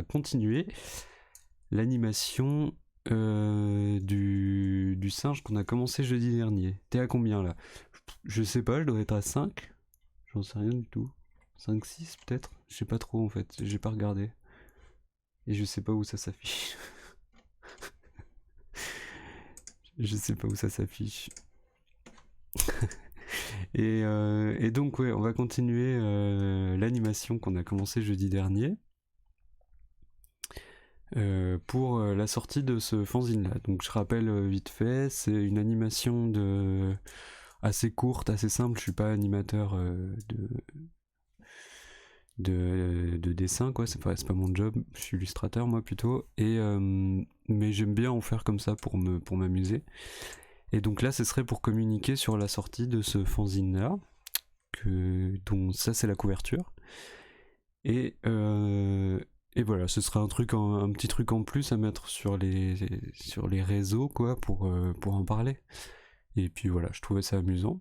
continuer l'animation du singe qu'on a commencé jeudi dernier. T'es à combien là? Je sais pas, je dois être à 5. J'en sais rien du tout. 5, 6 peut-être? Je sais pas trop en fait, j'ai pas regardé. Et je sais pas où ça s'affiche. Je sais pas où ça s'affiche. Et donc ouais, on va continuer l'animation qu'on a commencé jeudi dernier. Pour la sortie de ce fanzine là. Donc je rappelle vite fait, c'est une animation assez courte, assez simple. Je suis pas animateur de dessin quoi, c'est pas mon job, je suis illustrateur moi plutôt. Mais j'aime bien en faire comme ça pour m'amuser. Et donc là ce serait pour communiquer sur la sortie de ce fanzine là, dont ça c'est la couverture. Et voilà, ce sera un petit truc en plus à mettre sur les réseaux quoi pour en parler. Et puis voilà, je trouvais ça amusant.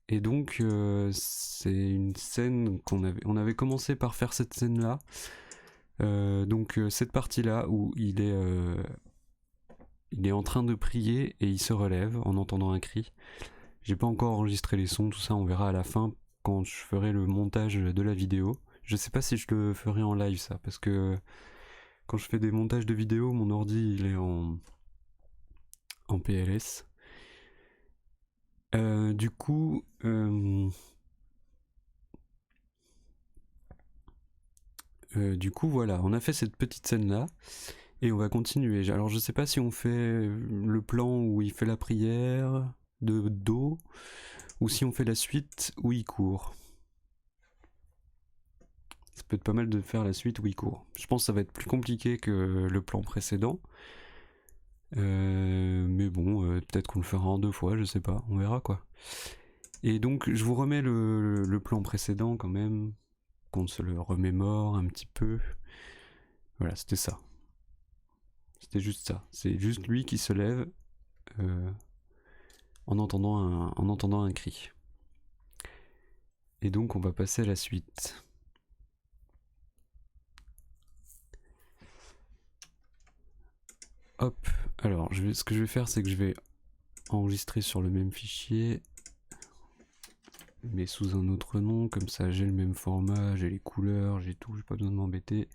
Et donc c'est une scène on avait commencé par faire cette scène là. Donc cette partie là où il est en train de prier et il se relève en entendant un cri. J'ai pas encore enregistré les sons, tout ça on verra à la fin quand je ferai le montage de la vidéo. Je sais pas si je le ferai en live ça, parce que quand je fais des montages de vidéos, mon ordi il est en PLS. Du coup, voilà, on a fait cette petite scène là et on va continuer. Alors je sais pas si on fait le plan où il fait la prière de dos ou si on fait la suite où il court. Ça peut être pas mal de faire la suite où il court. Je pense que ça va être plus compliqué que le plan précédent. Mais bon, peut-être qu'on le fera en 2 fois, je sais pas, on verra quoi. Et donc je vous remets le plan précédent quand même, qu'on se le remémore un petit peu. Voilà, c'était ça. C'était juste ça. C'est juste lui qui se lève en entendant un cri. Et donc on va passer à la suite. Hop, alors ce que je vais faire, c'est que je vais enregistrer sur le même fichier, mais sous un autre nom, comme ça j'ai le même format, j'ai les couleurs, j'ai tout, j'ai pas besoin de m'embêter.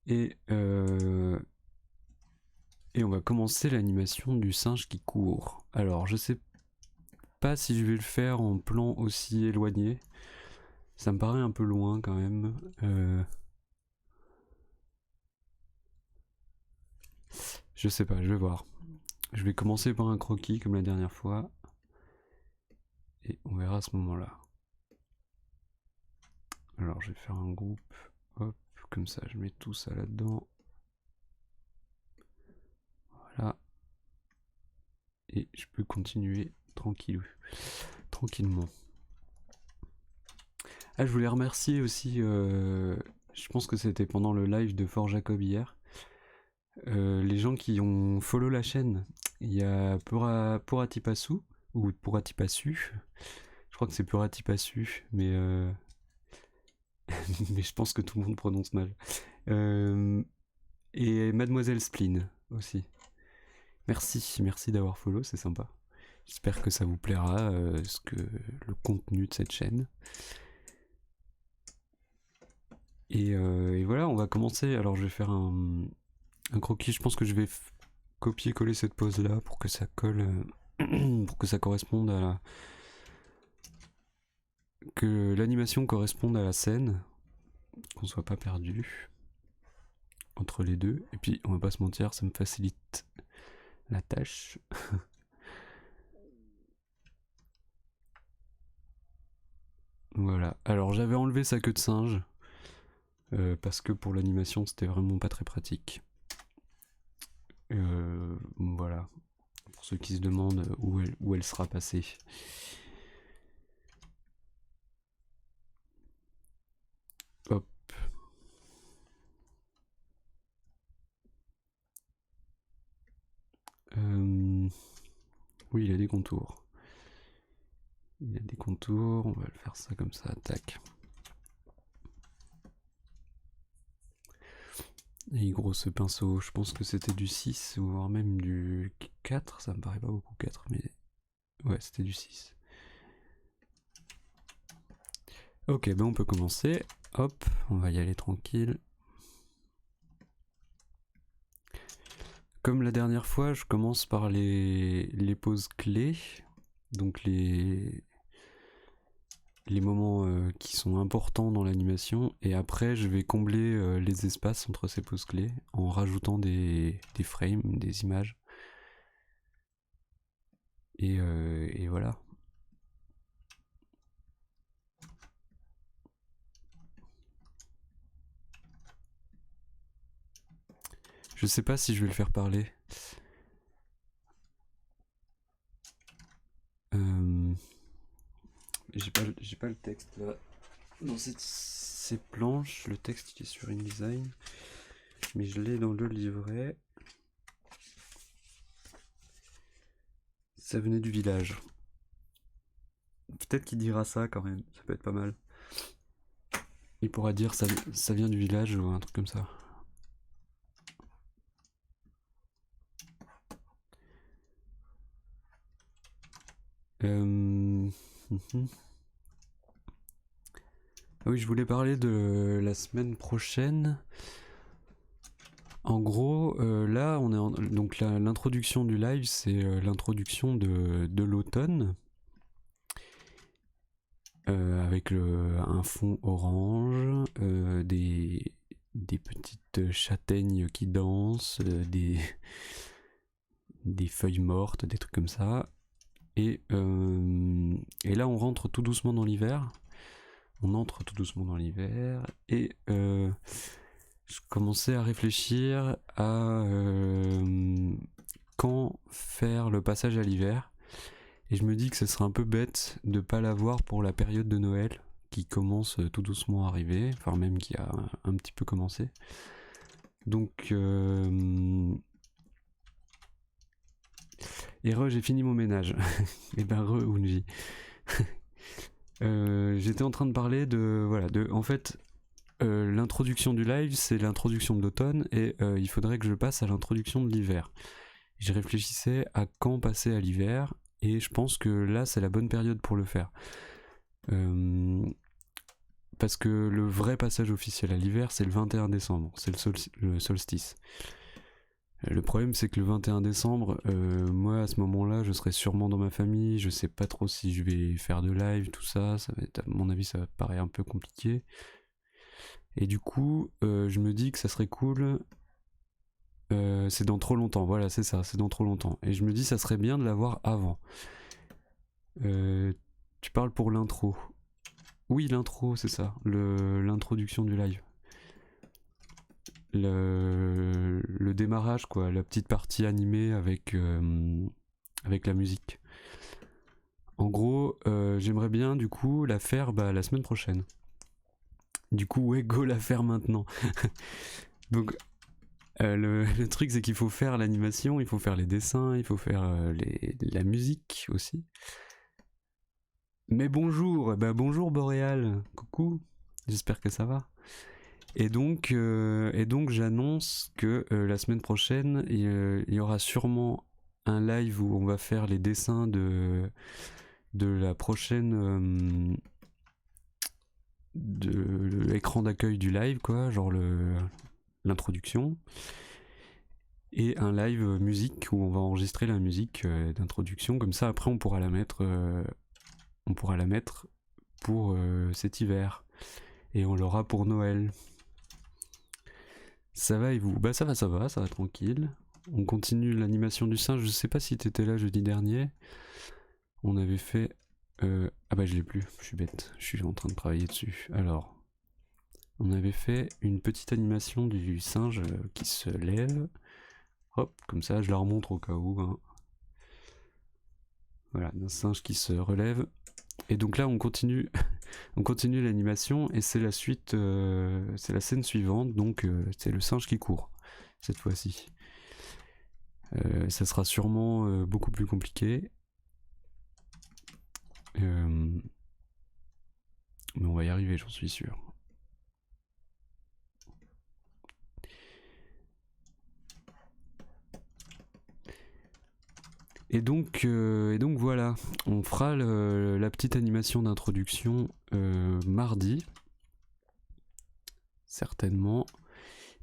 Et on va commencer l'animation du singe qui court. Alors je sais pas si je vais le faire en plan aussi éloigné. Ça me paraît un peu loin quand même. Je sais pas, je vais voir. Je vais commencer par un croquis comme la dernière fois. Et on verra à ce moment-là. Alors je vais faire un groupe. Hop, comme ça je mets tout ça là-dedans. Voilà. Et je peux continuer tranquillement. Ah, je voulais remercier aussi, je pense que c'était pendant le live de Fort Jacob hier, les gens qui ont follow la chaîne. Il y a Pouratipasu, ou Pouratipasu, je crois que c'est Pouratipasu, mais mais je pense que tout le monde prononce mal. Et Mademoiselle Spleen aussi. Merci d'avoir follow, c'est sympa. J'espère que ça vous plaira, le contenu de cette chaîne. Et voilà, on va commencer. Alors je vais faire un croquis. Je pense que je vais copier-coller cette pose là pour que ça colle, pour que ça corresponde que l'animation corresponde à la scène, qu'on soit pas perdu entre les deux. Et puis on va pas se mentir, ça me facilite la tâche. Voilà. Alors j'avais enlevé sa queue de singe parce que pour l'animation c'était vraiment pas très pratique. Voilà. Pour ceux qui se demandent où elle sera passée. Hop. Oui, il a des contours. Il a des contours, on va le faire ça comme ça, tac. Et gros ce pinceau, je pense que c'était du 6 ou voire même du 4, ça me paraît pas beaucoup 4, mais ouais, c'était du 6. Ok, ben on peut commencer. Hop, on va y aller tranquille. Comme la dernière fois, je commence par les poses clés, donc les moments qui sont importants dans l'animation, et après je vais combler les espaces entre ces poses clés en rajoutant des frames, des images. Et voilà. Je sais pas si je vais le faire parler. J'ai pas le texte là. Dans ces planches, le texte qui est sur InDesign, mais je l'ai dans le livret. Ça venait du village. Peut-être qu'il dira ça quand même, ça peut être pas mal. Il pourra dire ça vient du village ou un truc comme ça. Ah oui, je voulais parler de la semaine prochaine. En gros, là, on est donc l'introduction du live, c'est l'introduction de l'automne. Avec un fond orange, des petites châtaignes qui dansent, des feuilles mortes, des trucs comme ça. Et là, on rentre tout doucement dans l'hiver. On entre tout doucement dans l'hiver. Et je commençais à réfléchir à quand faire le passage à l'hiver. Et je me dis que ce serait un peu bête de pas l'avoir pour la période de Noël qui commence tout doucement à arriver, enfin même qui a un petit peu commencé. Donc et j'ai fini mon ménage. Et ben Unji. J'étais en train de parler en fait l'introduction du live, c'est l'introduction de l'automne et il faudrait que je passe à l'introduction de l'hiver. Je réfléchissais à quand passer à l'hiver et je pense que là c'est la bonne période pour le faire. Parce que le vrai passage officiel à l'hiver c'est le 21 décembre, c'est le solstice. Le problème c'est que le 21 décembre, moi à ce moment-là je serai sûrement dans ma famille, je sais pas trop si je vais faire de live, tout ça, ça va être, à mon avis ça va paraître un peu compliqué. Et du coup je me dis que ça serait cool, c'est dans trop longtemps, voilà c'est ça, c'est dans trop longtemps. Et je me dis ça serait bien de l'avoir avant. Tu parles pour l'intro. Oui, l'intro, c'est ça, l'introduction du live. Le démarrage, quoi, la petite partie animée avec la musique. En gros, j'aimerais bien du coup la faire la semaine prochaine. Du coup, ouais, go la faire maintenant. Donc, le truc, c'est qu'il faut faire l'animation, il faut faire les dessins, il faut faire la musique aussi. Mais bonjour, bonjour Boréal, coucou, j'espère que ça va. Et donc j'annonce que la semaine prochaine, il y aura sûrement un live où on va faire les dessins de la prochaine de l'écran d'accueil du live, quoi, genre l'introduction. Et un live musique où on va enregistrer la musique d'introduction, comme ça après on pourra la mettre pour cet hiver. Et on l'aura pour Noël. Ça va et vous? Bah ça va tranquille. On continue l'animation du singe. Je sais pas si t'étais là jeudi dernier. On avait fait... Ah bah je l'ai plus, je suis bête. Je suis en train de travailler dessus. Alors, on avait fait une petite animation du singe qui se lève. Hop, comme ça, je la remontre au cas où. Hein. Voilà, un singe qui se relève. Et donc là, on continue, on continue l'animation et c'est la suite, c'est la scène suivante. Donc c'est le singe qui court cette fois-ci. Ça sera sûrement beaucoup plus compliqué. Mais on va y arriver, j'en suis sûr. Et donc voilà, on fera la petite animation d'introduction mardi, certainement,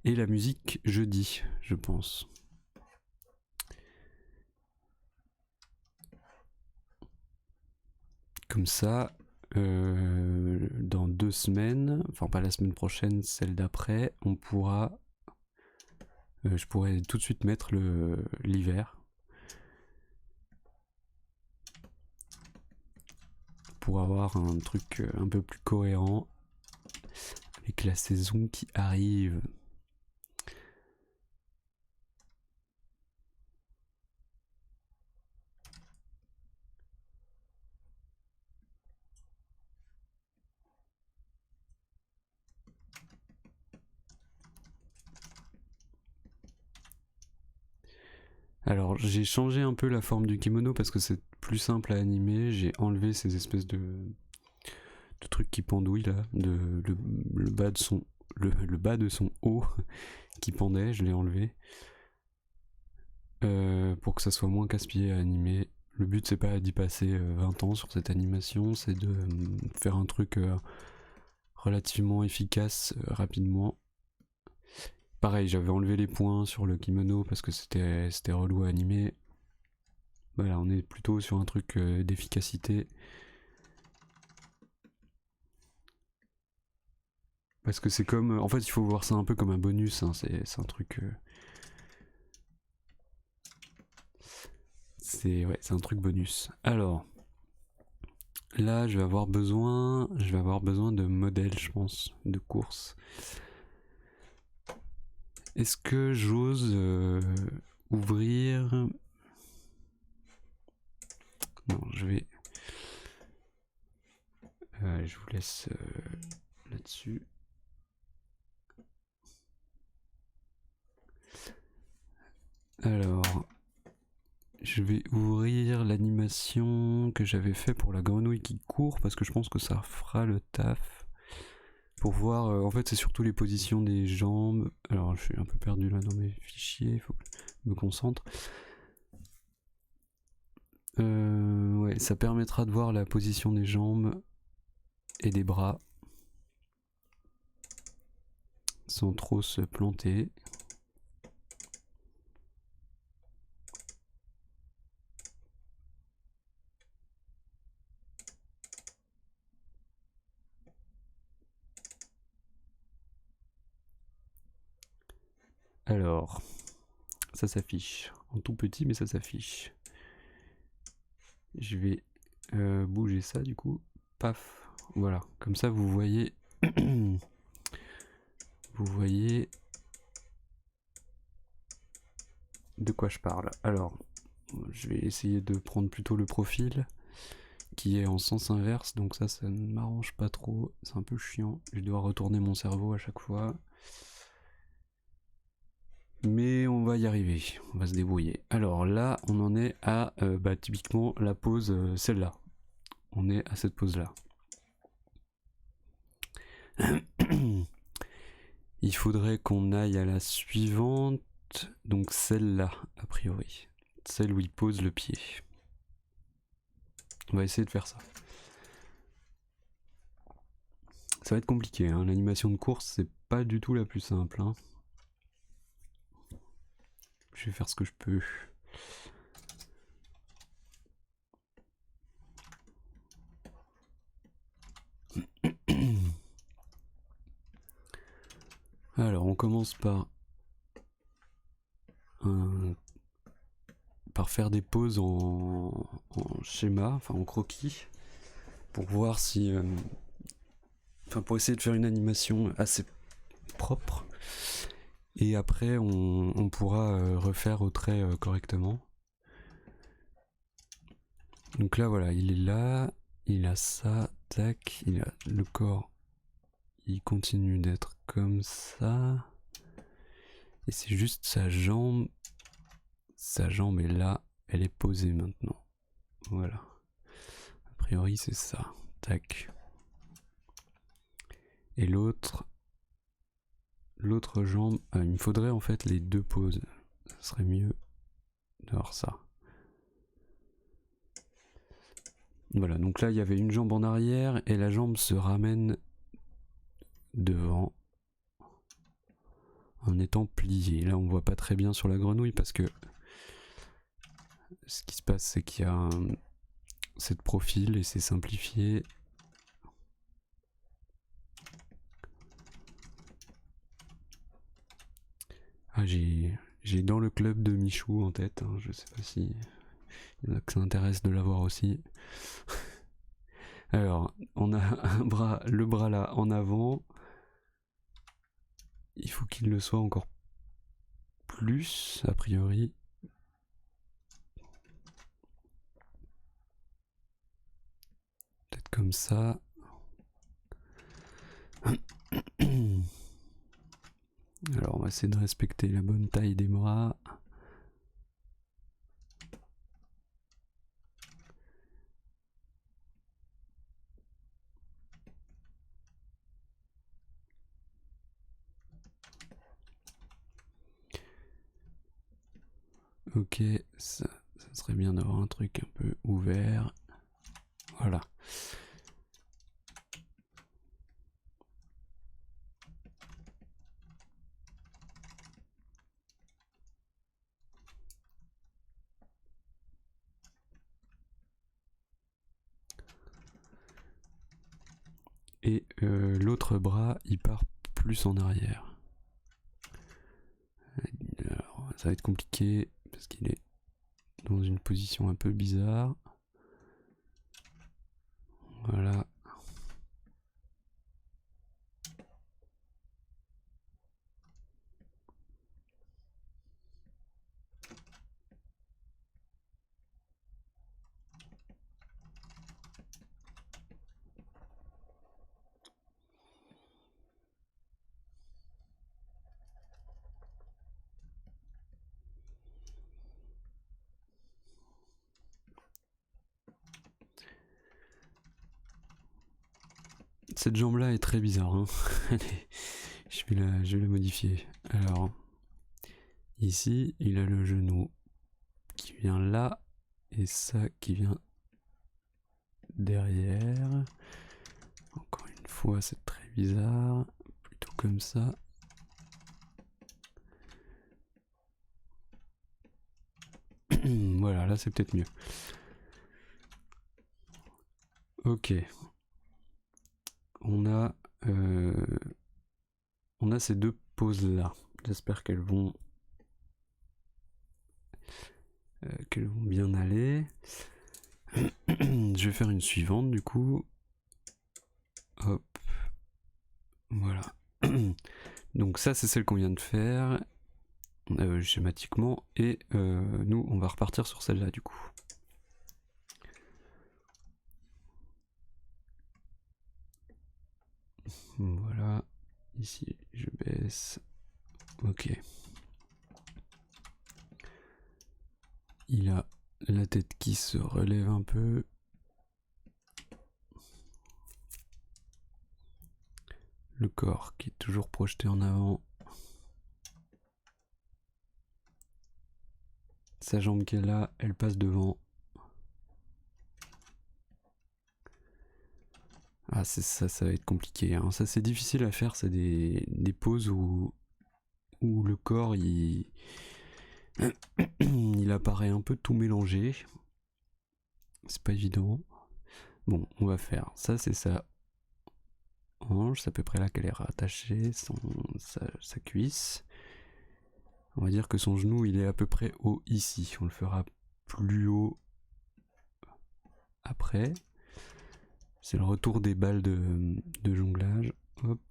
et la musique jeudi, je pense. Comme ça, dans 2 semaines, enfin pas la semaine prochaine, celle d'après, on pourra... je pourrais tout de suite mettre l'hiver. Pour avoir un truc un peu plus cohérent avec la saison qui arrive. Alors j'ai changé un peu la forme du kimono parce que c'est plus simple à animer. J'ai enlevé ces espèces de trucs qui pendouillent là, le bas de son le bas de son haut qui pendait, je l'ai enlevé pour que ça soit moins casse-pied à animer. Le but c'est pas d'y passer 20 ans sur cette animation, c'est de faire un truc relativement efficace rapidement. Pareil, j'avais enlevé les points sur le kimono parce que c'était relou à animer. Voilà, on est plutôt sur un truc d'efficacité. Parce que c'est comme... En fait, il faut voir ça un peu comme un bonus. Hein, c'est un truc... c'est un truc bonus. Alors, là, je vais avoir besoin de modèles, je pense, de course. Est-ce que j'ose ouvrir... Non, je vais... je vous laisse là-dessus. Alors, je vais ouvrir l'animation que j'avais fait pour la grenouille qui court parce que je pense que ça fera le taf. Pour voir, en fait c'est surtout les positions des jambes. Alors je suis un peu perdu là dans mes fichiers, il faut que je me concentre. Ouais, ça permettra de voir la position des jambes et des bras sans trop se planter. Alors, ça s'affiche en tout petit, mais ça s'affiche. Je vais bouger ça du coup. Paf, voilà. Comme ça, vous voyez, vous voyez de quoi je parle. Alors, je vais essayer de prendre plutôt le profil qui est en sens inverse, donc ça ne m'arrange pas trop. C'est un peu chiant. Je dois retourner mon cerveau à chaque fois. Mais on va y arriver, on va se débrouiller. Alors là, on en est à typiquement la pose, celle-là. On est à cette pose-là. Il faudrait qu'on aille à la suivante, donc celle-là, a priori. Celle où il pose le pied. On va essayer de faire ça. Ça va être compliqué, hein. L'animation de course, c'est pas du tout la plus simple. Hein. Je vais faire ce que je peux. Alors, on commence par faire des pauses en schéma, enfin en croquis, pour voir si... pour essayer de faire une animation assez propre. Et après, on pourra refaire au trait correctement. Donc là, voilà, il est là, il a ça, tac, il a le corps, il continue d'être comme ça. Et c'est juste sa jambe est là, elle est posée maintenant. Voilà. A priori, c'est ça, tac. Et l'autre jambe, il me faudrait en fait les deux poses. Ça serait mieux d'avoir ça. Voilà, donc là il y avait une jambe en arrière et la jambe se ramène devant en étant pliée. Là on voit pas très bien sur la grenouille parce que ce qui se passe c'est qu'il y a cette profil et c'est simplifié. Ah, j'ai dans le club de Michou en tête, hein, je sais pas si il y en a que ça intéresse de l'avoir aussi. Alors, on a le bras là en avant. Il faut qu'il le soit encore plus, a priori. Peut-être comme ça. Alors, on va essayer de respecter la bonne taille des bras. Ok, ça serait bien d'avoir un truc un peu ouvert. Voilà. Et l'autre bras, il part plus en arrière. Alors, ça va être compliqué parce qu'il est dans une position un peu bizarre. Voilà. Cette jambe là est très bizarre, hein. je vais la modifier. Alors, ici, il a le genou qui vient là et ça qui vient derrière. Encore une fois, c'est très bizarre. Plutôt comme ça. Voilà, là c'est peut-être mieux. Ok. On a ces deux poses là. J'espère qu'elles vont bien aller. Je vais faire une suivante du coup. Hop. Voilà. Donc ça c'est celle qu'on vient de faire schématiquement et nous on va repartir sur celle-là du coup. Voilà. Ici je baisse. Ok. Il a la tête qui se relève un peu. Le corps qui est toujours projeté en avant. Sa jambe qui est là, elle passe devant. Ah c'est ça, ça va être compliqué, hein. Ça c'est difficile à faire, c'est des poses où le corps il apparaît un peu tout mélangé. C'est pas évident. Bon, on va faire ça, c'est sa hanche, c'est à peu près là qu'elle est rattachée, sa cuisse. On va dire que son genou il est à peu près haut ici. On le fera plus haut après. C'est le retour des balles de jonglage. Hop.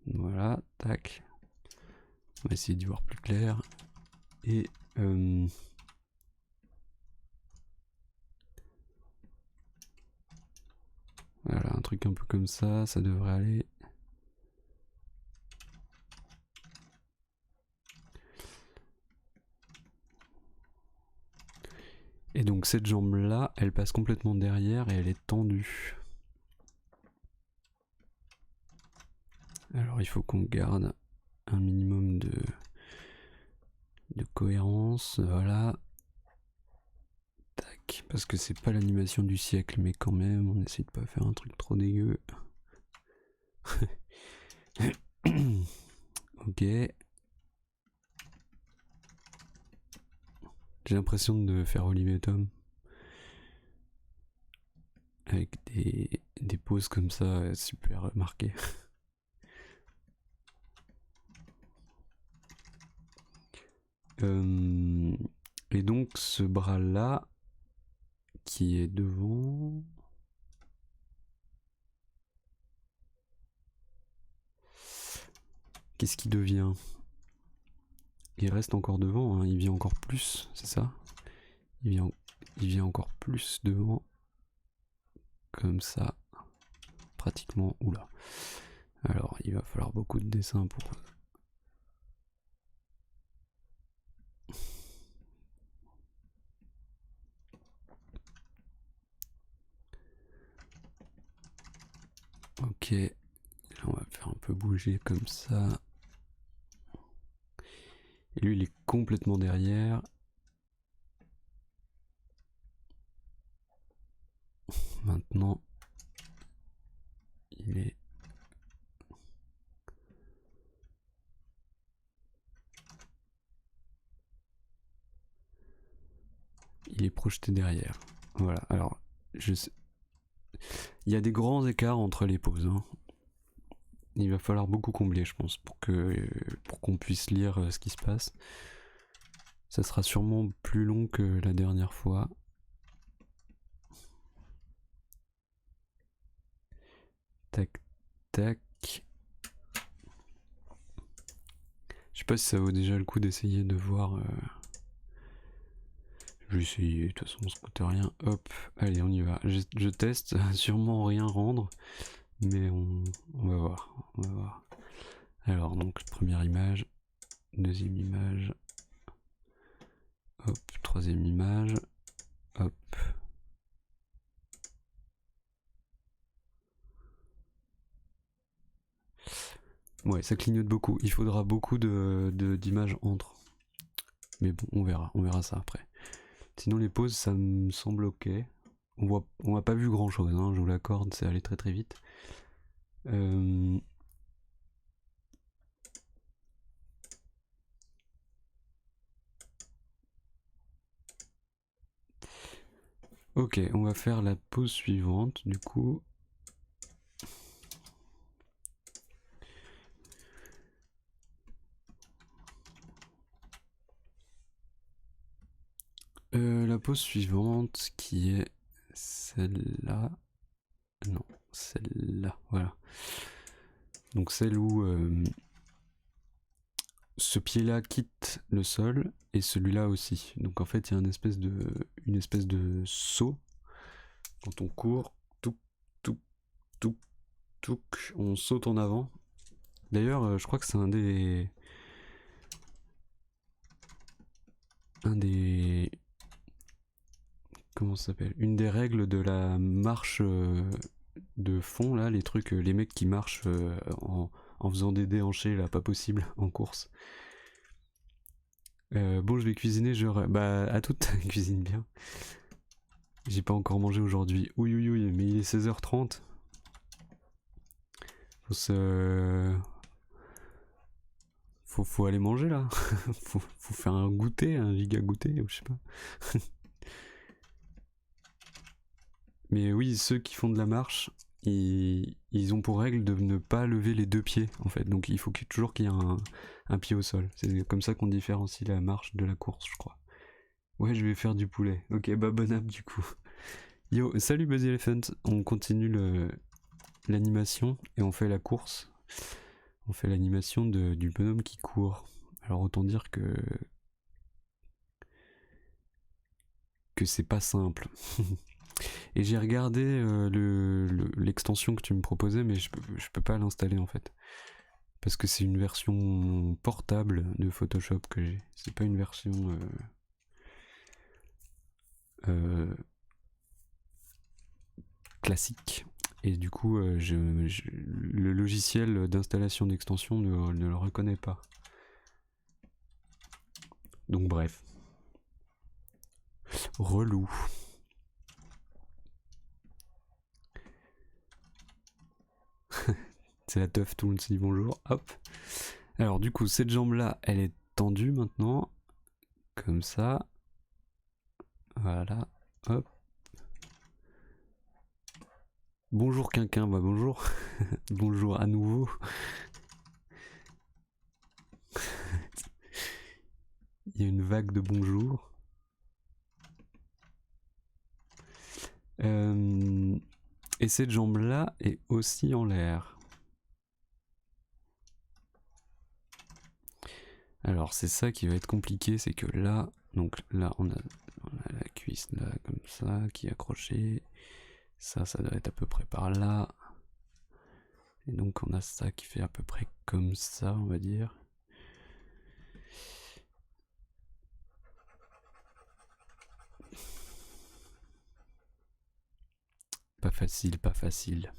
Voilà, tac. On va essayer d'y voir plus clair. Et voilà, un truc un peu comme ça, ça devrait aller. Et donc cette jambe là, elle passe complètement derrière et elle est tendue. Alors il faut qu'on garde un minimum de cohérence, voilà. Tac. tac, parce que c'est pas l'animation du siècle, mais quand même, on essaie de pas faire un truc trop dégueu. Ok. J'ai l'impression de faire Olivier Tom. Avec des poses comme ça, super marquées. Et donc ce bras là qui est devant, qu'est-ce qui devient? Il reste encore devant, hein. Il vient encore plus, c'est ça? Il vient encore plus devant, comme ça, pratiquement. Oula. Alors il va falloir beaucoup de dessins pour... Ok, là on va faire un peu bouger comme ça. Et lui il est complètement derrière. Maintenant, il est... Il est projeté derrière. Voilà, alors, je sais... Il y a des grands écarts entre les poses, hein. Il va falloir beaucoup combler, je pense, pour qu'on puisse lire ce qui se passe. Ça sera sûrement plus long que la dernière fois. Tac, tac. Je sais pas si ça vaut déjà le coup d'essayer de voir... Je vais essayer, de toute façon ça coûte rien. Hop, allez on y va. Je teste, sûrement rien rendre, mais on va voir. On va voir. Alors donc première image, deuxième image, hop, troisième image, hop. Ouais, ça clignote beaucoup. Il faudra beaucoup d'images entre. Mais bon, on verra ça après. Sinon les poses, ça me semble ok. On n'a pas vu grand chose, hein, je vous l'accorde, c'est allé très très vite. Ok, on va faire la pose suivante du coup. La pose suivante qui est celle-là. Non, celle-là, voilà. Donc celle où ce pied-là quitte le sol et celui-là aussi. Donc en fait il y a une espèce de saut quand on court, touc, touc, touc, touc, on saute en avant. D'ailleurs je crois que c'est un des comment ça s'appelle, une des règles de la marche de fond là, les trucs, les mecs qui marchent en faisant des déhanchés là, pas possible en course. Bon, je vais cuisiner, bah à toute cuisine bien. J'ai pas encore mangé aujourd'hui. Ouïe ouïe ouïe, mais il est 16h30. Faut aller manger là. faut faire un goûter, un giga goûter, ou je sais pas. Mais oui, ceux qui font de la marche, ils ont pour règle de ne pas lever les deux pieds en fait. Donc il faut toujours qu'il y ait un pied au sol. C'est comme ça qu'on différencie la marche de la course, je crois. Ouais, je vais faire du poulet. Ok, bah bon app du coup. Yo, salut Buzzy Elephant. On continue l'animation et on fait la course. On fait l'animation du bonhomme qui court. Alors autant dire que c'est pas simple. Et j'ai regardé l'extension que tu me proposais, mais je peux pas l'installer en fait. Parce que c'est une version portable de Photoshop que j'ai. C'est pas une version classique. Et du coup, le logiciel d'installation d'extension ne le reconnaît pas. Donc bref. Relou. c'est la teuf, tout le monde se dit bonjour, hop. Alors du coup, cette jambe-là, elle est tendue maintenant, comme ça. Voilà, hop. Bonjour Quinquin, bah bonjour. Bonjour à nouveau. Il y a une vague de bonjour. Et cette jambe-là est aussi en l'air. Alors c'est ça qui va être compliqué, c'est que là, donc là on a la cuisse là comme ça qui est accrochée. Ça doit être à peu près par là. Et donc on a ça qui fait à peu près comme ça, on va dire. Pas facile, pas facile.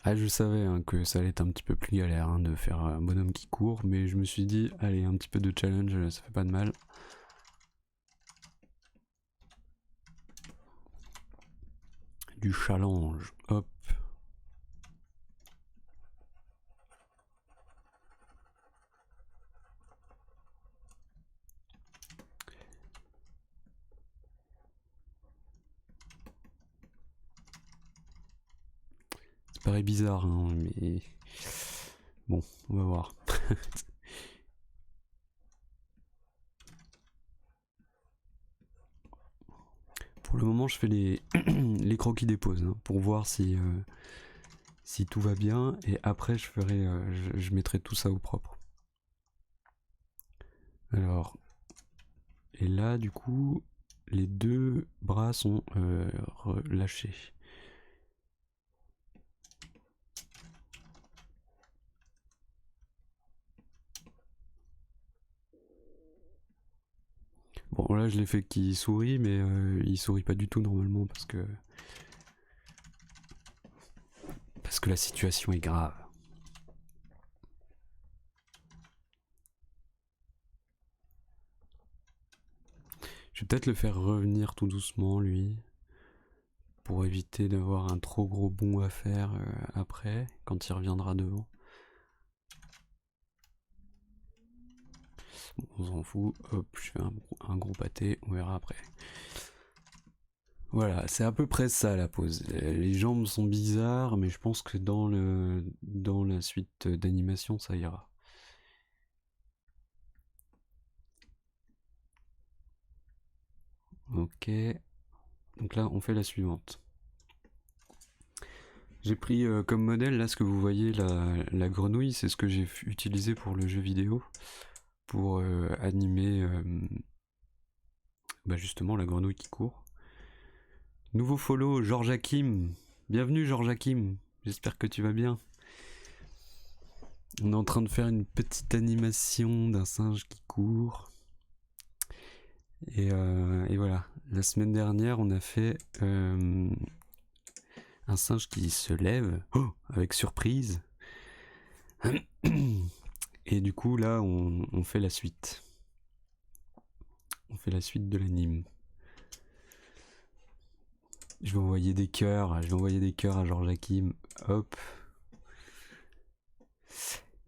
Ah, je savais hein, que ça allait être un petit peu plus galère hein, de faire un bonhomme qui court, mais je me suis dit, allez, un petit peu de challenge, ça fait pas de mal. Du challenge, hop. Ça paraît bizarre, hein, mais bon, on va voir. Pour le moment, je fais les, les croquis des pauses hein, pour voir si, si tout va bien, et après je ferai, je mettrai tout ça au propre. Alors, et là, du coup, les deux bras sont relâchés. Bon, là, je l'ai fait qu'il sourit, mais il sourit pas du tout normalement parce que la situation est grave. Je vais peut-être le faire revenir tout doucement, lui, pour éviter d'avoir un trop gros bond à faire après, quand il reviendra devant. Bon, on s'en fout, hop, je fais un gros pâté, on verra après. Voilà, c'est à peu près ça la pose. Les jambes sont bizarres, mais je pense que dans la suite d'animation, ça ira. Ok, donc là, on fait la suivante. J'ai pris comme modèle, là, ce que vous voyez, la grenouille, c'est ce que j'ai utilisé pour le jeu vidéo, pour animer bah justement la grenouille qui court. Nouveau follow, Georges Hakim. Bienvenue Georges Hakim, j'espère que tu vas bien. On est en train de faire une petite animation d'un singe qui court. Et voilà, la semaine dernière, on a fait un singe qui se lève, avec surprise. Et du coup, là, on fait la suite. On fait la suite de l'anime. Je vais envoyer des cœurs à Georges Hakim. Hop.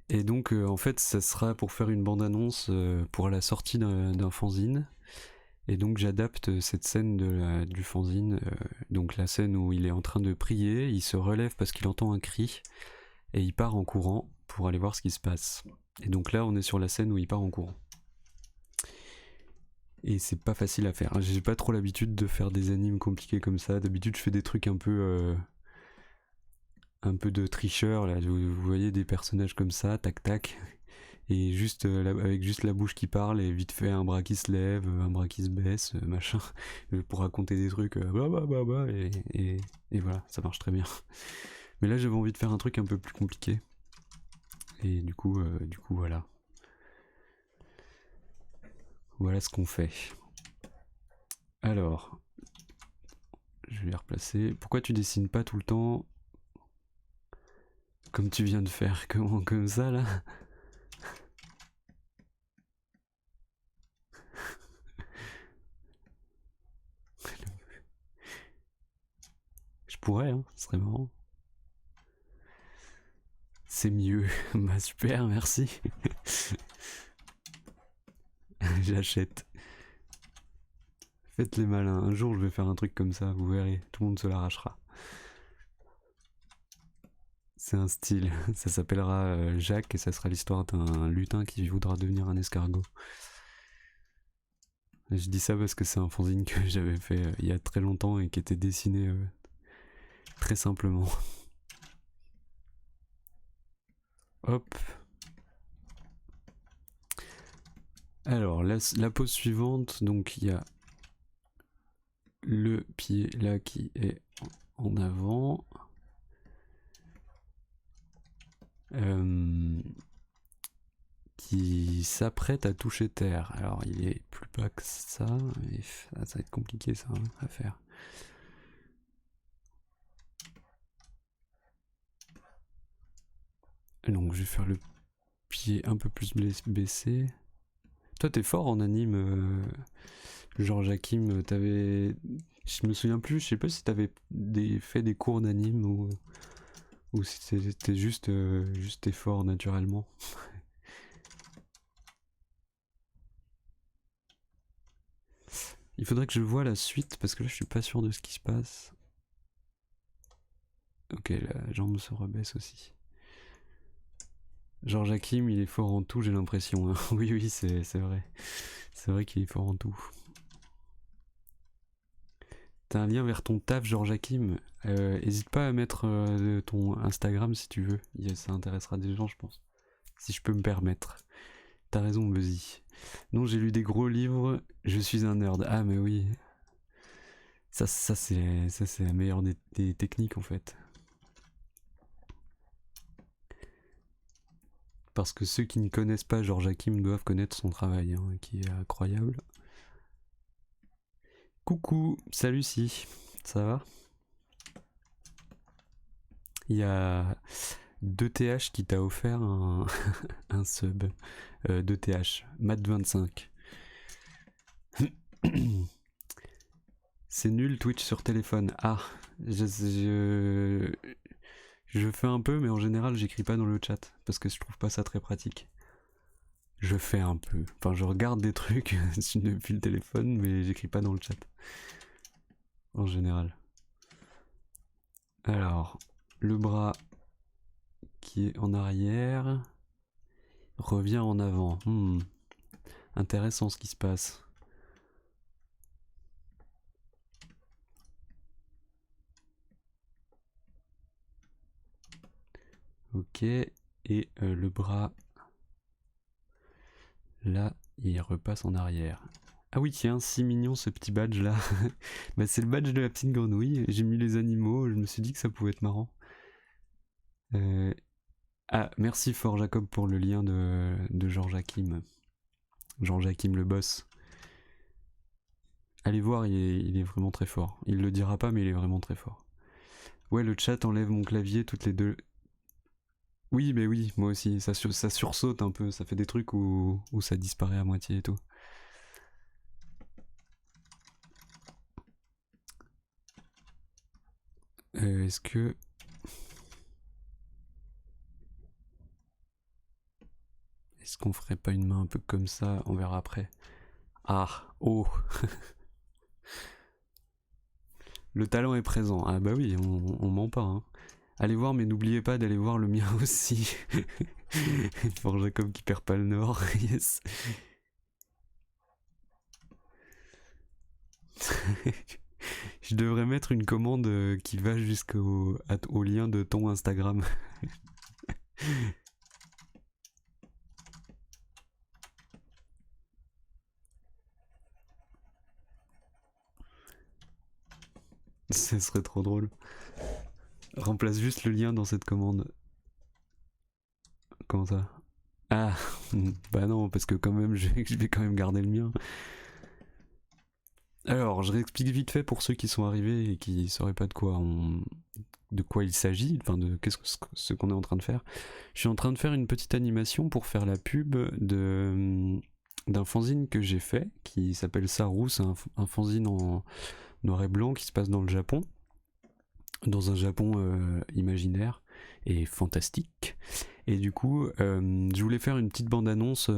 Et donc, en fait, ça sera pour faire une bande-annonce pour la sortie d'un fanzine. Et donc, j'adapte cette scène du fanzine. Donc, la scène où il est en train de prier, il se relève parce qu'il entend un cri. Et il part en courant pour aller voir ce qui se passe. Et donc là, on est sur la scène où il part en courant. Et c'est pas facile à faire. J'ai pas trop l'habitude de faire des animes compliqués comme ça. D'habitude, je fais des trucs un peu de tricheur. Là, vous voyez des personnages comme ça, tac tac, et juste avec juste la bouche qui parle et vite fait un bras qui se lève, un bras qui se baisse, machin, pour raconter des trucs, blablabla, et voilà, ça marche très bien. Mais là, j'avais envie de faire un truc un peu plus compliqué. Et du coup, voilà. Voilà ce qu'on fait. Alors, je vais replacer. Pourquoi tu dessines pas tout le temps comme tu viens de faire, comme ça là? pourrais, hein, ce serait marrant. C'est mieux. Bah super, merci. J'achète. Faites les malins. Un jour, je vais faire un truc comme ça, vous verrez. Tout le monde se l'arrachera. C'est un style. Ça s'appellera Jacques et ça sera l'histoire d'un lutin qui voudra devenir un escargot. Je dis ça parce que c'est un fanzine que j'avais fait il y a très longtemps et qui était dessiné très simplement. Hop. Alors, la pose suivante, donc il y a le pied là qui est en avant. Qui s'apprête à toucher terre. Alors il est plus bas que ça, mais ça va être compliqué ça hein, à faire. Donc je vais faire le pied un peu plus baissé. Toi t'es fort en anime, Georges Hakim, t'avais... Je me souviens plus, je sais pas si t'avais fait des cours d'anime ou si c'était juste t'es fort naturellement. Il faudrait que je voie la suite parce que là je suis pas sûr de ce qui se passe. Ok, la jambe se rebaisse aussi. Georges Hakim, il est fort en tout, j'ai l'impression. Hein. Oui, c'est vrai. C'est vrai qu'il est fort en tout. T'as un lien vers ton taf, Georges Hakim. Hésite pas à mettre ton Instagram si tu veux. Ça intéressera des gens, je pense. Si je peux me permettre. T'as raison, Buzzy. Non, j'ai lu des gros livres. Je suis un nerd. Ah, mais oui. Ça c'est la meilleure des techniques, en fait. Parce que ceux qui ne connaissent pas Georges Hakim doivent connaître son travail, hein, qui est incroyable. Coucou, salut si, ça va? Il y a 2TH qui t'a offert un sub. 2TH, Mat25. C'est nul Twitch sur téléphone. Ah, je fais un peu, mais en général j'écris pas dans le chat parce que je trouve pas ça très pratique. Je fais un peu. Enfin, je regarde des trucs depuis le téléphone, mais j'écris pas dans le chat. En général. Alors, le bras qui est en arrière revient en avant. Intéressant ce qui se passe. Ok, et le bras, là, il repasse en arrière. Ah oui, tiens, si mignon ce petit badge là. Bah, c'est le badge de la petite grenouille. J'ai mis les animaux, je me suis dit que ça pouvait être marrant. Ah, merci Fort Jacob pour le lien de Georges Hakim. Georges Hakim le boss. Allez voir, il est vraiment très fort. Il le dira pas, mais il est vraiment très fort. Ouais, le chat enlève mon clavier toutes les deux. Oui, mais oui, moi aussi. Ça sursaute un peu. Ça fait des trucs où ça disparaît à moitié et tout. Est-ce que... Est-ce qu'on ferait pas une main un peu comme ça? On verra après. Ah, oh. Le talent est présent. Ah bah oui, on ment pas. Hein. Allez voir, mais n'oubliez pas d'aller voir le mien aussi. Pour Jacob qui perd pas le nord. Yes. Je devrais mettre une commande qui va jusqu'au lien de ton Instagram. Ce serait trop drôle. Remplace juste le lien dans cette commande. Comment ça? Ah, bah non, parce que quand même, je vais quand même garder le mien. Alors, je réexplique vite fait pour ceux qui sont arrivés et qui sauraient pas de quoi il s'agit, enfin de ce qu'on est en train de faire. Je suis en train de faire une petite animation pour faire la pub d'un fanzine que j'ai fait, qui s'appelle Saru, c'est un fanzine en noir et blanc qui se passe dans le Japon. dans un Japon imaginaire et fantastique. Et du coup, je voulais faire une petite bande-annonce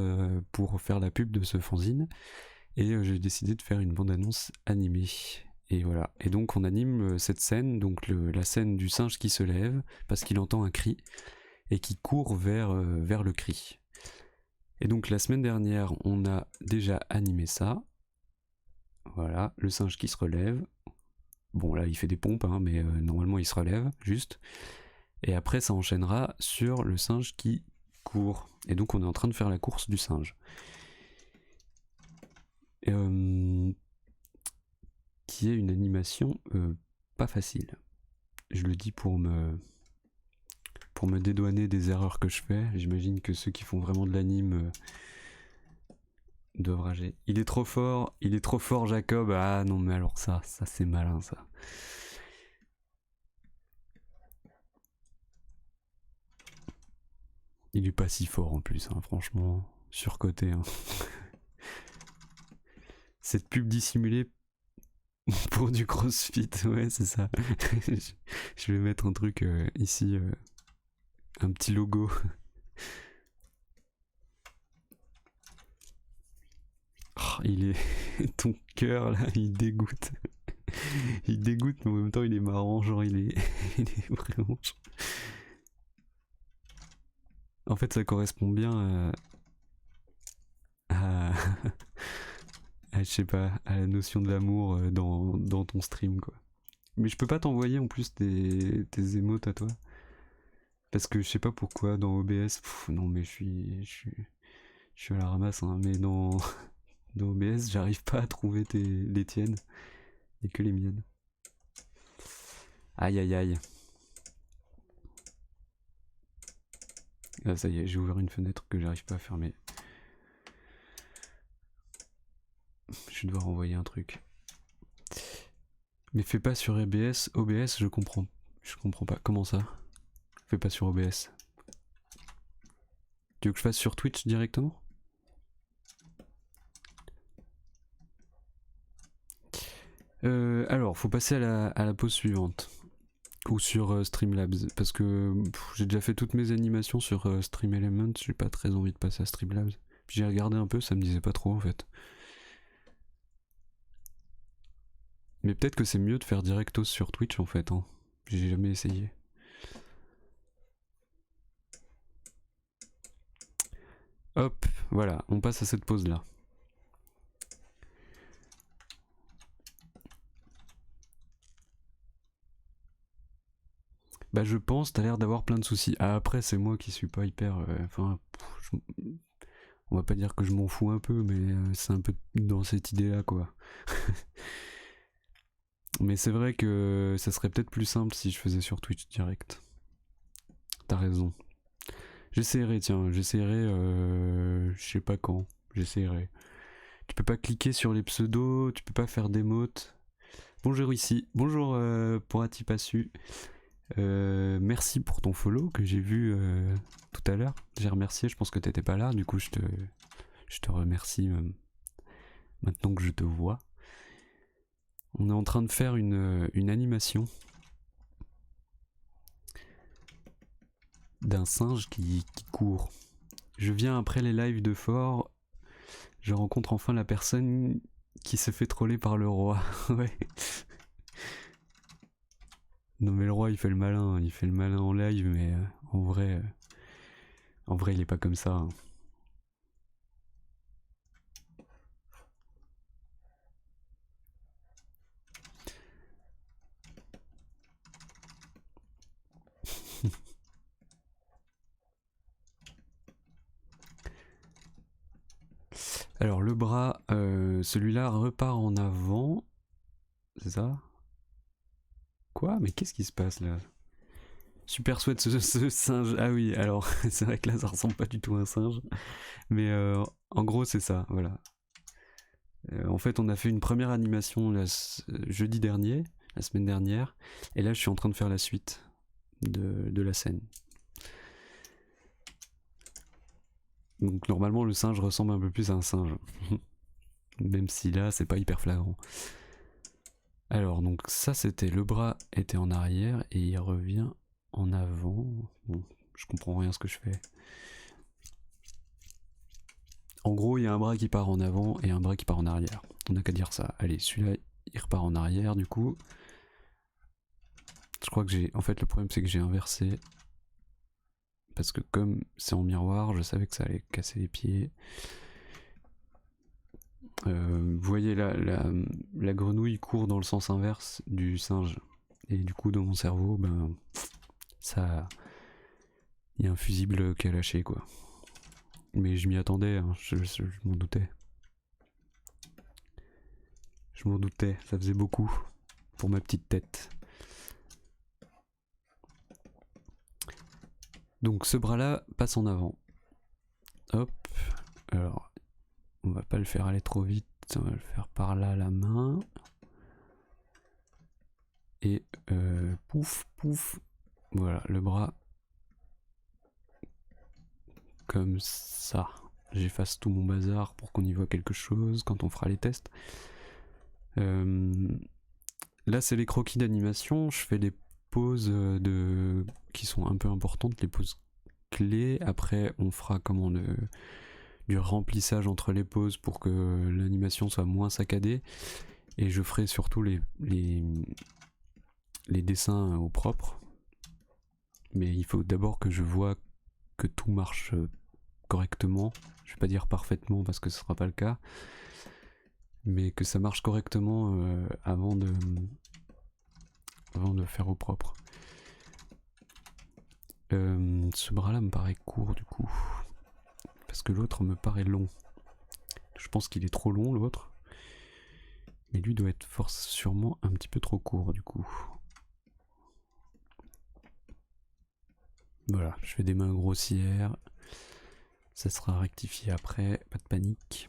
pour faire la pub de ce fanzine. Et j'ai décidé de faire une bande-annonce animée. Et voilà. Et donc on anime cette scène, donc la scène du singe qui se lève parce qu'il entend un cri et qui court vers le cri. Et donc la semaine dernière, on a déjà animé ça. Voilà, le singe qui se relève. Bon là il fait des pompes, hein, mais normalement il se relève juste. Et après ça enchaînera sur le singe qui court. Et donc on est en train de faire la course du singe. Qui est une animation pas facile. Je le dis pour me dédouaner des erreurs que je fais. J'imagine que ceux qui font vraiment de l'anime doivent rager. Il est trop fort, Jacob. Ah non mais alors ça c'est malin ça. Il est pas si fort en plus, hein, franchement, surcoté. Hein. Cette pub dissimulée pour du crossfit, ouais c'est ça. Je vais mettre un truc ici, un petit logo. Oh, il est ton cœur là, il dégoûte. Il dégoûte, mais en même temps il est marrant, genre il est vraiment. En fait, ça correspond bien à je sais pas, à la notion de l'amour dans ton stream quoi. Mais je peux pas t'envoyer en plus tes émotes à toi. Parce que je sais pas pourquoi dans OBS, non mais je suis à la ramasse, hein, mais dans OBS, j'arrive pas à trouver les tiennes et que les miennes. Aïe aïe aïe. Ah ça y est, j'ai ouvert une fenêtre que j'arrive pas à fermer. Je vais devoir envoyer un truc. Mais fais pas sur OBS, je comprends pas. Comment ça? Fais pas sur OBS. Tu veux que je fasse sur Twitch directement? Alors, faut passer à la pause suivante. Ou sur Streamlabs. Parce que j'ai déjà fait toutes mes animations sur Stream Element. J'ai pas très envie de passer à Streamlabs. Puis j'ai regardé un peu, ça me disait pas trop en fait. Mais peut-être que c'est mieux de faire directos sur Twitch en fait. Hein. J'ai jamais essayé. Hop, voilà, on passe à cette pause là. Bah je pense, t'as l'air d'avoir plein de soucis. Ah, après c'est moi qui suis pas hyper... Enfin, on va pas dire que je m'en fous un peu, mais c'est un peu dans cette idée là quoi. Mais c'est vrai que ça serait peut-être plus simple si je faisais sur Twitch direct. T'as raison. J'essaierai, tiens, je sais pas quand, j'essaierai. Tu peux pas cliquer sur les pseudos, tu peux pas faire d'émotes. Bonjour ici, bonjour pour Atipasu. Merci pour ton follow que j'ai vu tout à l'heure. J'ai remercié, je pense que t'étais pas là, du coup je te remercie maintenant que je te vois. On est en train de faire une animation d'un singe qui court. Je viens après les lives de Fort, je rencontre enfin la personne qui se fait troller par le roi. Ouais. Non mais le roi il fait le malin en live, mais en vrai il est pas comme ça. Hein. Alors le bras, celui-là repart en avant, c'est ça? Quoi? Mais qu'est-ce qui se passe là? Super chouette ce singe. Ah oui, alors c'est vrai que là ça ressemble pas du tout à un singe, mais en gros c'est ça, voilà. En fait on a fait une première animation jeudi dernier, la semaine dernière, et là je suis en train de faire la suite de la scène. Donc normalement le singe ressemble un peu plus à un singe. Même si là c'est pas hyper flagrant. Alors donc ça c'était le bras était en arrière et il revient en avant. Bon, je comprends rien à ce que je fais. En gros, il y a un bras qui part en avant et un bras qui part en arrière. On n'a qu'à dire ça. Allez, celui-là, il repart en arrière du coup. Je crois que j'ai... En fait, le problème c'est que j'ai inversé. Parce que comme c'est en miroir, je savais que ça allait casser les pieds. Vous voyez la grenouille court dans le sens inverse du singe. Et du coup, dans mon cerveau, ben... ça... Il y a un fusible qui a lâché, quoi. Mais je m'y attendais, hein, je m'en doutais. Je m'en doutais, ça faisait beaucoup pour ma petite tête. Donc ce bras-là passe en avant. Hop. Alors, on va pas le faire aller trop vite, on va le faire par là la main. Et pouf, pouf. Voilà, le bras. Comme ça. J'efface tout mon bazar pour qu'on y voit quelque chose quand on fera les tests. Là, c'est les croquis d'animation. Je fais des poses qui sont un peu importantes, les poses clés. Après, on fera du remplissage entre les poses pour que l'animation soit moins saccadée. Et je ferai surtout les dessins au propre. Mais il faut d'abord que je vois que tout marche correctement. Je vais pas dire parfaitement parce que ce sera pas le cas. Mais que ça marche correctement avant de faire au propre. Ce bras là me paraît court du coup. Parce que l'autre me paraît long. Je pense qu'il est trop long l'autre. Mais lui doit être sûrement un petit peu trop court du coup. Voilà, je fais des mains grossières. Ça sera rectifié après, pas de panique.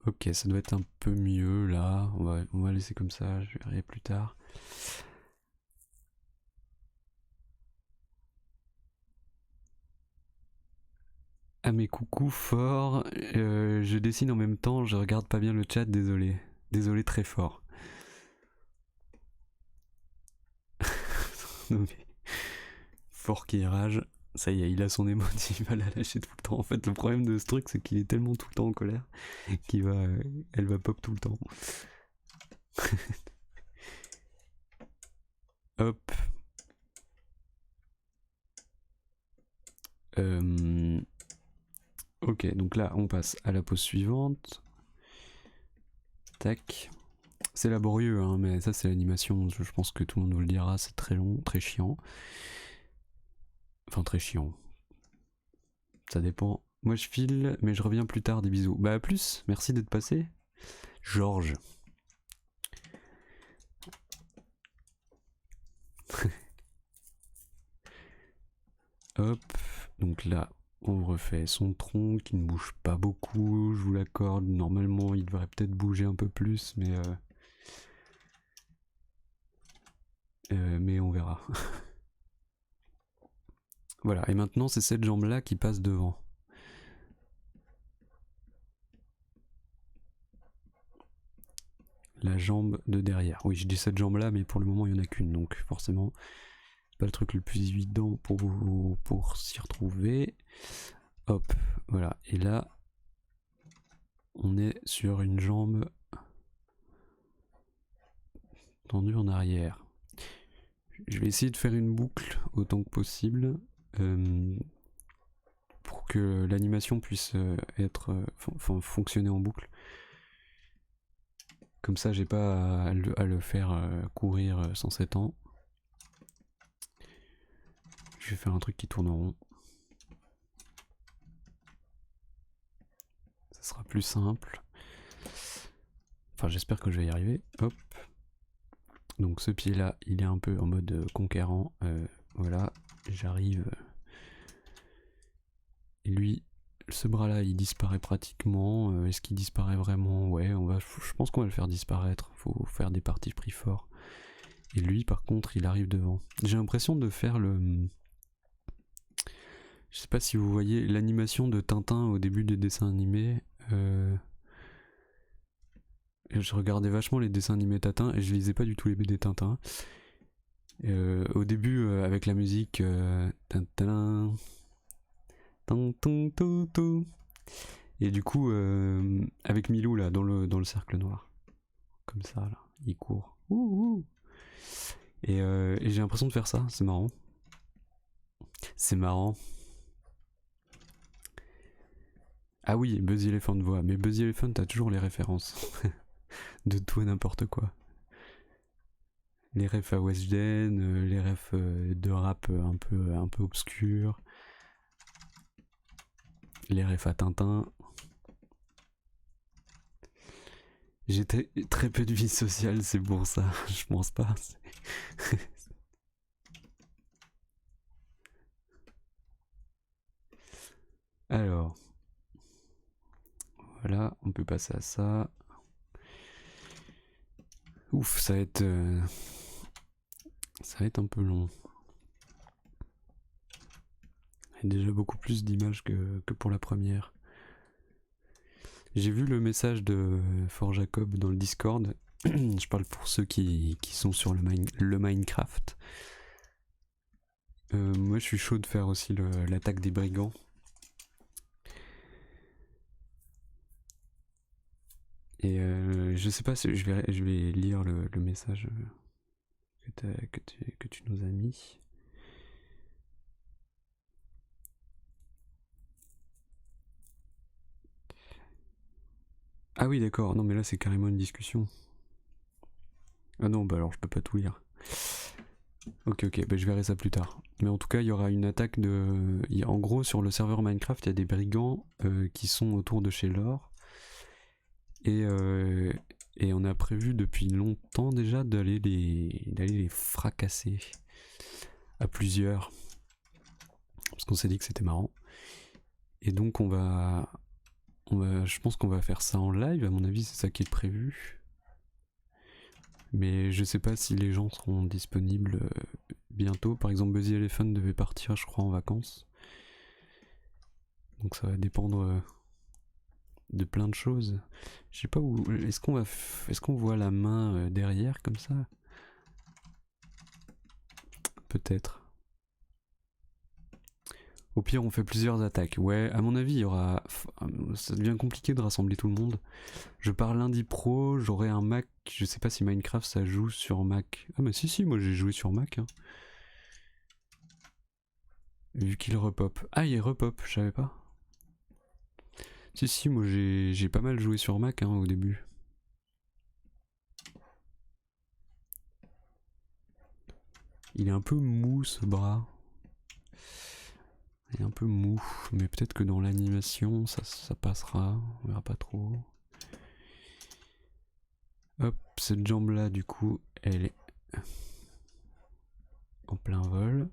Ok, ça doit être un peu mieux là. On va laisser comme ça, je verrai plus tard. Ah mes coucous fort, je dessine en même temps, je regarde pas bien le chat, désolé. Désolé très fort. Non mais... Fort qui rage, ça y est, il a son émote, il va la lâcher tout le temps. En fait, le problème de ce truc, c'est qu'il est tellement tout le temps en colère elle va pop tout le temps. Hop. Ok, donc là, on passe à la pose suivante. Tac. C'est laborieux, hein, mais ça, c'est l'animation. Je pense que tout le monde vous le dira, c'est très long, très chiant. Enfin, très chiant. Ça dépend. Moi, je file, mais je reviens plus tard. Des bisous. Bah, à plus. Merci d'être passé. Georges. Hop. Donc là, on refait son tronc qui ne bouge pas beaucoup. Je vous l'accorde. Normalement, il devrait peut-être bouger un peu plus, mais on verra. Voilà. Et maintenant, c'est cette jambe-là qui passe devant. La jambe de derrière. Oui, je dis cette jambe-là, mais pour le moment, il n'y en a qu'une. Donc, forcément, c'est pas le truc le plus évident pour s'y retrouver. Hop, voilà. Et là, on est sur une jambe tendue en arrière. Je vais essayer de faire une boucle autant que possible pour que l'animation puisse fonctionner en boucle. Comme ça, j'ai pas à le faire courir sans 7 ans. Je vais faire un truc qui tourne en rond. Ça sera plus simple. Enfin, j'espère que je vais y arriver. Hop. Donc ce pied là, il est un peu en mode conquérant. Voilà, j'arrive. Et lui, ce bras là, il disparaît pratiquement. Est-ce qu'il disparaît vraiment? Ouais, je pense qu'on va le faire disparaître. Faut faire des parties pris forts. Et lui, par contre, il arrive devant. J'ai l'impression de faire je sais pas si vous voyez l'animation de Tintin au début des dessins animés. je regardais vachement les dessins animés Tintin et je lisais pas du tout les BD Tintin. Au début, avec la musique Tintin, Tintin, et du coup, avec Milou là, dans le cercle noir, comme ça là, il court. Ouh, ouh. Et j'ai l'impression de faire ça, c'est marrant. C'est marrant. Ah oui, Buzzy Elephant voix, mais Buzzy Elephant a toujours les références de tout et n'importe quoi. Les refs à Weshden, les refs de rap un peu obscurs, les refs à Tintin. J'ai très peu de vie sociale, c'est pour ça, je pense pas. Alors, voilà, on peut passer à ça. Ouf, ça va être un peu long. Il y a déjà beaucoup plus d'images que pour la première. J'ai vu le message de Fort Jacob dans le Discord. Je parle pour ceux qui sont sur le Minecraft. Moi je suis chaud de faire aussi l'attaque des brigands. Et je sais pas si je vais lire le message que tu nous as mis. Ah oui d'accord, non mais là c'est carrément une discussion. Ah non bah alors je peux pas tout lire. Ok, bah je verrai ça plus tard. Mais en tout cas, il y aura une attaque de... En gros, sur le serveur Minecraft, il y a des brigands qui sont autour de chez Lore. Et on a prévu depuis longtemps déjà d'aller les fracasser à plusieurs. Parce qu'on s'est dit que c'était marrant. Et donc je pense qu'on va faire ça en live, à mon avis c'est ça qui est prévu. Mais je sais pas si les gens seront disponibles bientôt. Par exemple, Buzzy Elephant devait partir, je crois, en vacances. Donc ça va dépendre de plein de choses. Je sais pas où. Est-ce qu'on voit la main derrière comme ça? Peut-être. Au pire, on fait plusieurs attaques. Ouais, à mon avis, il y aura. Ça devient compliqué de rassembler tout le monde. Je pars lundi pro, j'aurai un Mac. Je sais pas si Minecraft ça joue sur Mac. Ah, mais si, moi j'ai joué sur Mac. Hein. Vu qu'il repop. Ah, il repop, je savais pas. Si, moi j'ai pas mal joué sur Mac au début. Il est un peu mou ce bras. Il est un peu mou, mais peut-être que dans l'animation ça passera, on verra pas trop. Hop, cette jambe là du coup, elle est en plein vol.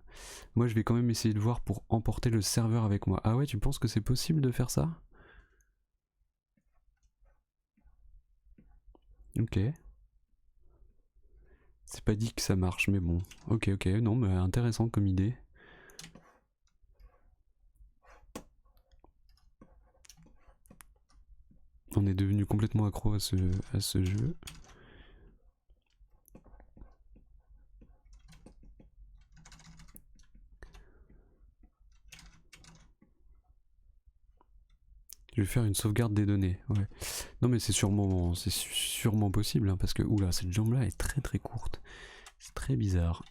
Moi je vais quand même essayer de voir pour emporter le serveur avec moi. Ah ouais, tu penses que c'est possible de faire ça? Ok. C'est pas dit que ça marche, mais bon. Ok, non, mais intéressant comme idée. On est devenu complètement accro à ce jeu. Je vais faire une sauvegarde des données. Ouais. Non mais c'est sûrement possible parce que oula, cette jambe là est très très courte. C'est très bizarre.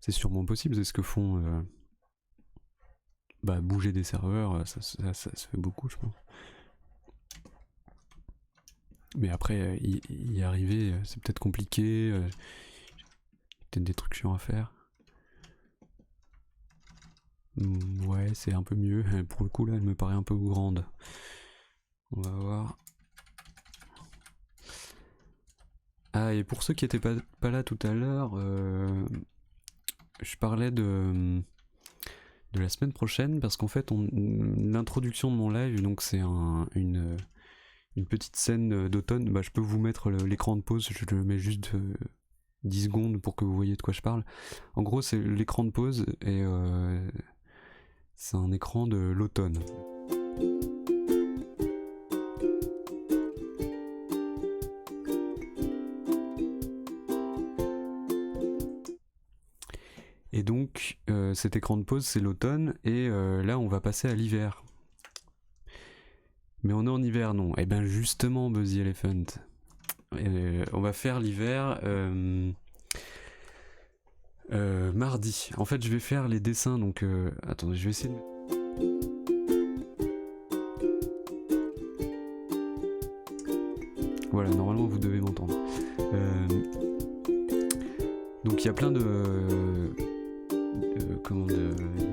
C'est sûrement possible, c'est ce que font bouger des serveurs, ça se fait beaucoup je pense. Mais après y arriver c'est peut-être compliqué, peut-être des trucs chiants à faire. Ouais, c'est un peu mieux. Pour le coup là elle me paraît un peu grande. On va voir. Ah, et pour ceux qui étaient pas là tout à l'heure, je parlais de la semaine prochaine parce qu'en fait l'introduction de mon live, donc c'est une petite scène d'automne. Je peux vous mettre l'écran de pause, je le mets juste 10 secondes pour que vous voyez de quoi je parle. En gros c'est l'écran de pause et c'est un écran de l'automne. cet écran de pause c'est l'automne et là on va passer à l'hiver. Mais on est en hiver non. Et ben justement Buzzy Elephant. On va faire l'hiver mardi. En fait je vais faire les dessins donc attendez je vais essayer de... Voilà normalement vous devez m'entendre. Donc il y a plein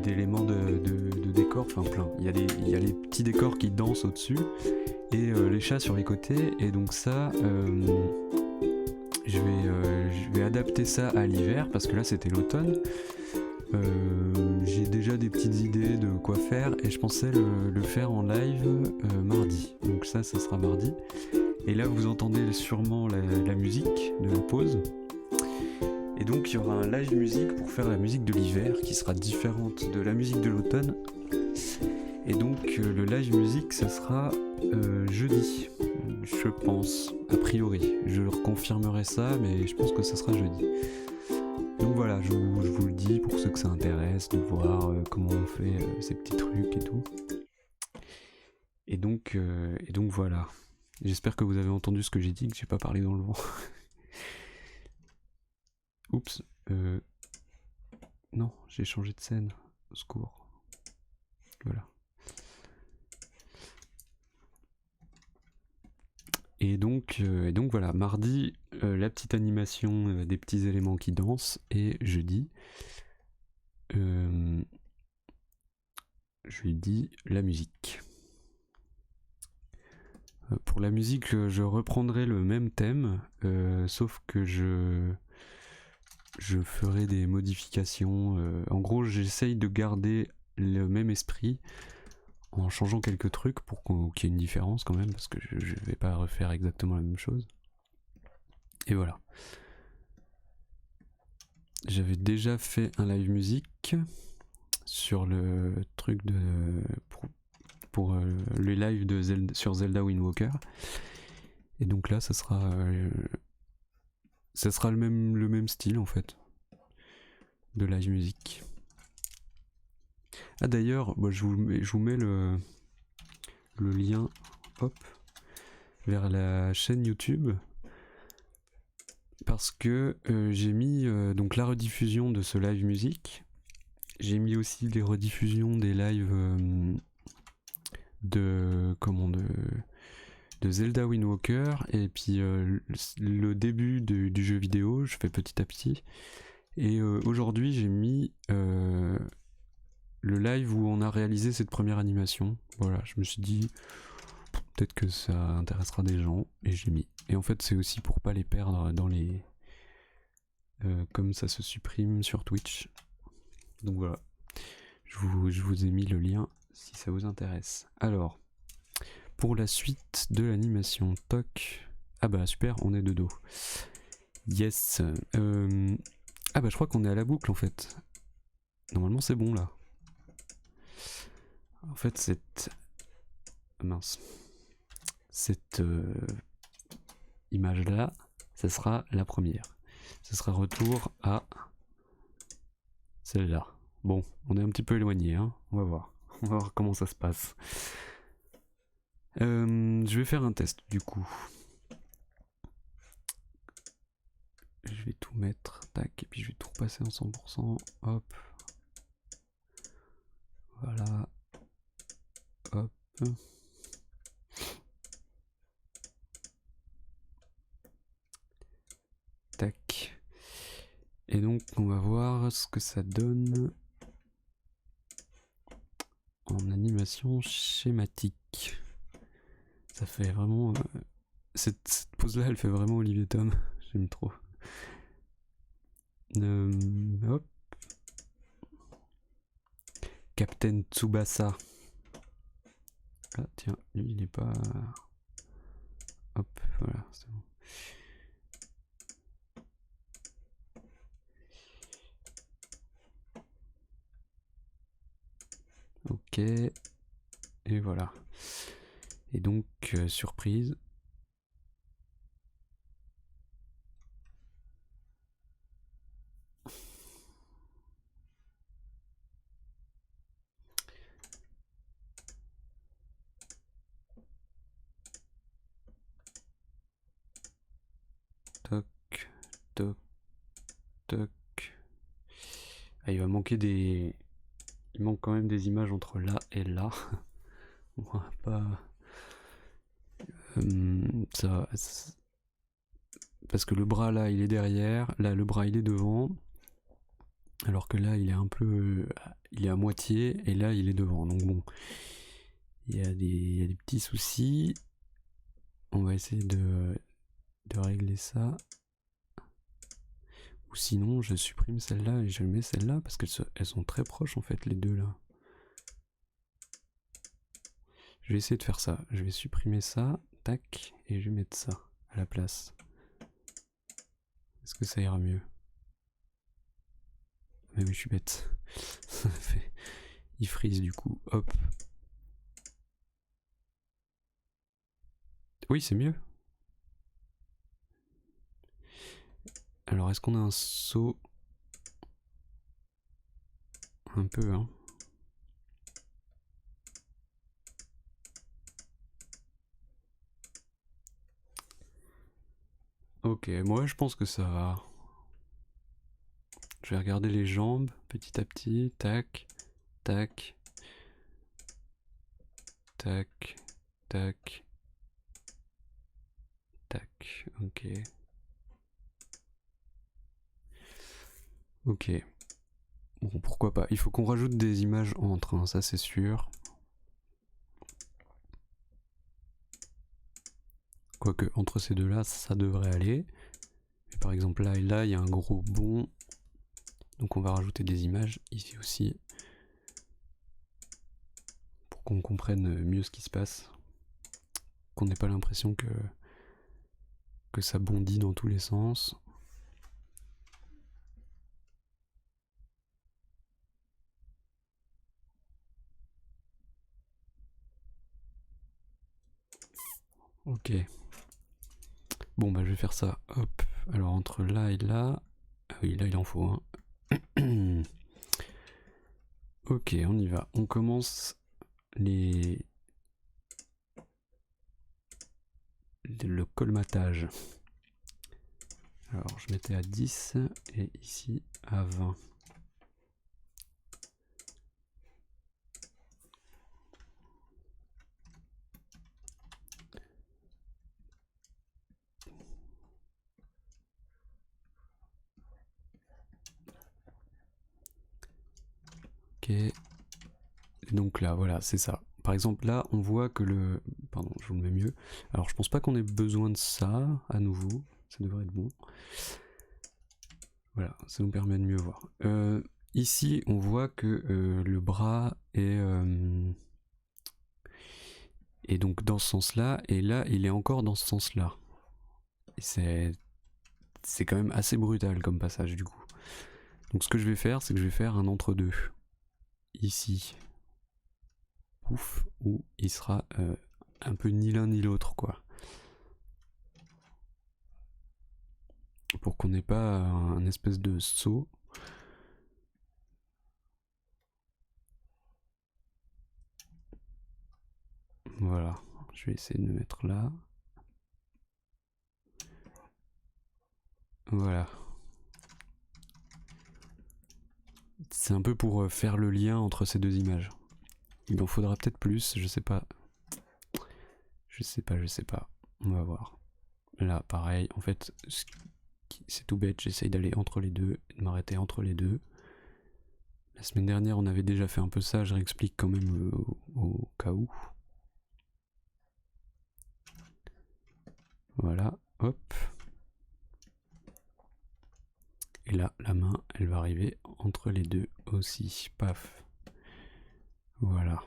d'éléments de décor, enfin plein. Il y a les petits décors qui dansent au-dessus et les chats sur les côtés. Et donc ça, je vais adapter ça à l'hiver parce que là c'était l'automne. J'ai déjà des petites idées de quoi faire et je pensais le faire en live mardi. Donc ça sera mardi. Et là vous entendez sûrement la musique de la pause. Et donc il y aura un live musique pour faire la musique de l'hiver qui sera différente de la musique de l'automne. Et donc le live musique ça sera jeudi, je pense, a priori. Je confirmerai ça mais je pense que ça sera jeudi. Donc voilà, je vous le dis pour ceux que ça intéresse de voir comment on fait ces petits trucs et tout. Et donc voilà. J'espère que vous avez entendu ce que j'ai dit, que j'ai pas parlé dans le vent. Oups. Non, j'ai changé de scène. Au secours. Voilà. Et donc voilà, mardi, la petite animation des petits éléments qui dansent, et jeudi, jeudi, la musique. Pour la musique, je reprendrai le même thème, sauf que je ferai des modifications. En gros, j'essaye de garder le même esprit en changeant quelques trucs pour qu'il y ait une différence quand même, parce que je vais pas refaire exactement la même chose. Et voilà. J'avais déjà fait un live musique sur le truc pour le live sur Zelda Wind Walker. Et donc là, ça sera le même style en fait de live musique. Ah d'ailleurs, je vous mets le lien, hop, vers la chaîne YouTube parce que j'ai mis donc la rediffusion de ce live musique. J'ai mis aussi les rediffusions des lives de Zelda Wind Walker et puis le début du jeu vidéo, je fais petit à petit. Et aujourd'hui j'ai mis le live où on a réalisé cette première animation. Voilà, je me suis dit peut-être que ça intéressera des gens et j'ai mis. Et en fait c'est aussi pour pas les perdre dans les... comme ça se supprime sur Twitch. Donc voilà, je vous ai mis le lien si ça vous intéresse. Alors, pour la suite de l'animation, toc. Ah bah super, on est de dos. Yes. Ah bah je crois qu'on est à la boucle en fait. Normalement c'est bon là. En fait cette... Mince. Cette image là, ça sera la première. Ça sera retour à celle-là. Bon, on est un petit peu éloigné, hein. On va voir. On va voir comment ça se passe. Je vais faire un test du coup. Je vais tout mettre, tac, et puis je vais tout repasser en 100%, hop. Voilà. Hop. Tac. Et donc on va voir ce que ça donne en animation schématique. Ça fait vraiment... cette pose-là, elle fait vraiment Olivier Tom. J'aime trop. Hop. Captain Tsubasa. Ah tiens, lui il est pas... Hop, voilà, c'est bon. Ok. Et voilà. Et donc, surprise. Toc, toc. Ah, il va manquer des... Il manque quand même des images entre là et là. On va pas... ça... Parce que le bras là il est derrière, là le bras il est devant, alors que là il est un peu... il est à moitié, et là il est devant. Donc bon, il y a des petits soucis. On va essayer de régler ça. Ou sinon je supprime celle-là et je mets celle-là, parce qu'elles sont très proches en fait les deux là. Je vais essayer de faire ça. Je vais supprimer ça, tac, et je vais mettre ça à la place. Est-ce que ça ira mieux? Mais oui, je suis bête. Il freeze du coup, hop. Oui, c'est mieux. Alors, est-ce qu'on a un saut? Un peu, hein. Ok, moi je pense que ça va. Je vais regarder les jambes petit à petit. Tac, tac, tac, tac, tac. Ok. Ok. Bon, pourquoi pas. Il faut qu'on rajoute des images entre, hein, ça c'est sûr. Quoique, entre ces deux-là, ça devrait aller. Mais par exemple, là et là, il y a un gros bond. Donc on va rajouter des images ici aussi. Pour qu'on comprenne mieux ce qui se passe. Qu'on n'ait pas l'impression que ça bondit dans tous les sens. Ok. Bon bah je vais faire ça. Hop. Alors entre là et là. Ah oui, là il en faut un. Ok, on y va. On commence le colmatage. Alors je mettais à 10 et ici à 20. Ok. Et donc là, voilà, c'est ça. Par exemple, là, on voit que le... Pardon, je vous le mets mieux. Alors, je pense pas qu'on ait besoin de ça, à nouveau. Ça devrait être bon. Voilà, ça nous permet de mieux voir. Ici, on voit que le bras est donc dans ce sens-là, et là, il est encore dans ce sens-là. C'est quand même assez brutal comme passage, du coup. Donc, ce que je vais faire, c'est que je vais faire un entre-deux. Ici. Ouf, où il sera un peu ni l'un ni l'autre, quoi. Pour qu'on n'ait pas un espèce de saut. Voilà, je vais essayer de me mettre là. Voilà. C'est un peu pour faire le lien entre ces deux images. Il en faudra peut-être plus, je sais pas. Je sais pas. On va voir. Là, pareil, en fait, c'est tout bête, j'essaye d'aller entre les deux, de m'arrêter entre les deux. La semaine dernière, on avait déjà fait un peu ça, je réexplique quand même au cas où. Voilà, hop. Et là, la main, elle va arriver entre les deux aussi. Paf. Voilà.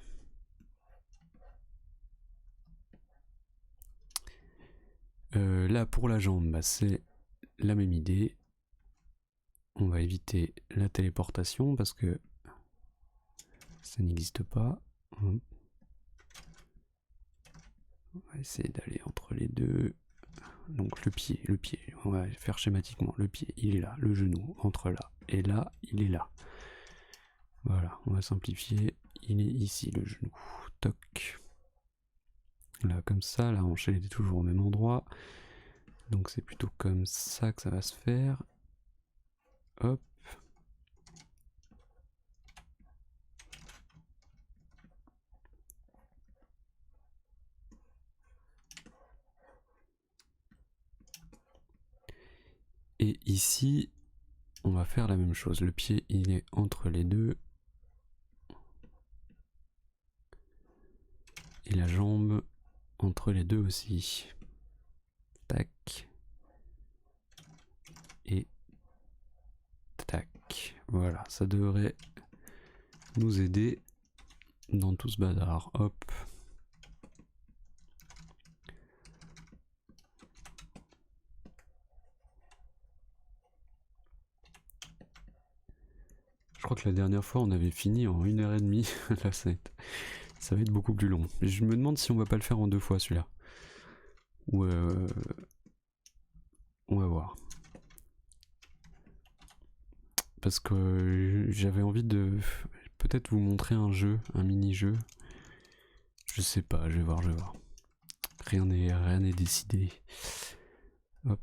Là, pour la jambe, bah, c'est la même idée. On va éviter la téléportation parce que ça n'existe pas. On va essayer d'aller entre les deux. Donc le pied, on va faire schématiquement. Le pied, il est là, le genou, entre là. Et là, il est là. Voilà, on va simplifier. Il est ici, le genou. Toc. Là, comme ça, la hanche, elle est toujours au même endroit. Donc c'est plutôt comme ça que ça va se faire. Hop. Et ici, on va faire la même chose. Le pied, il est entre les deux. Et la jambe entre les deux aussi. Tac. Et tac. Voilà, ça devrait nous aider dans tout ce bazar. Hop. Je crois que la dernière fois on avait fini en 1h30. Là ça va être beaucoup plus long. Je me demande si on va pas le faire en 2 fois celui-là. Ou on va voir. Parce que j'avais envie de peut-être vous montrer un jeu, un mini-jeu. Je sais pas, je vais voir. Rien n'est décidé. Hop.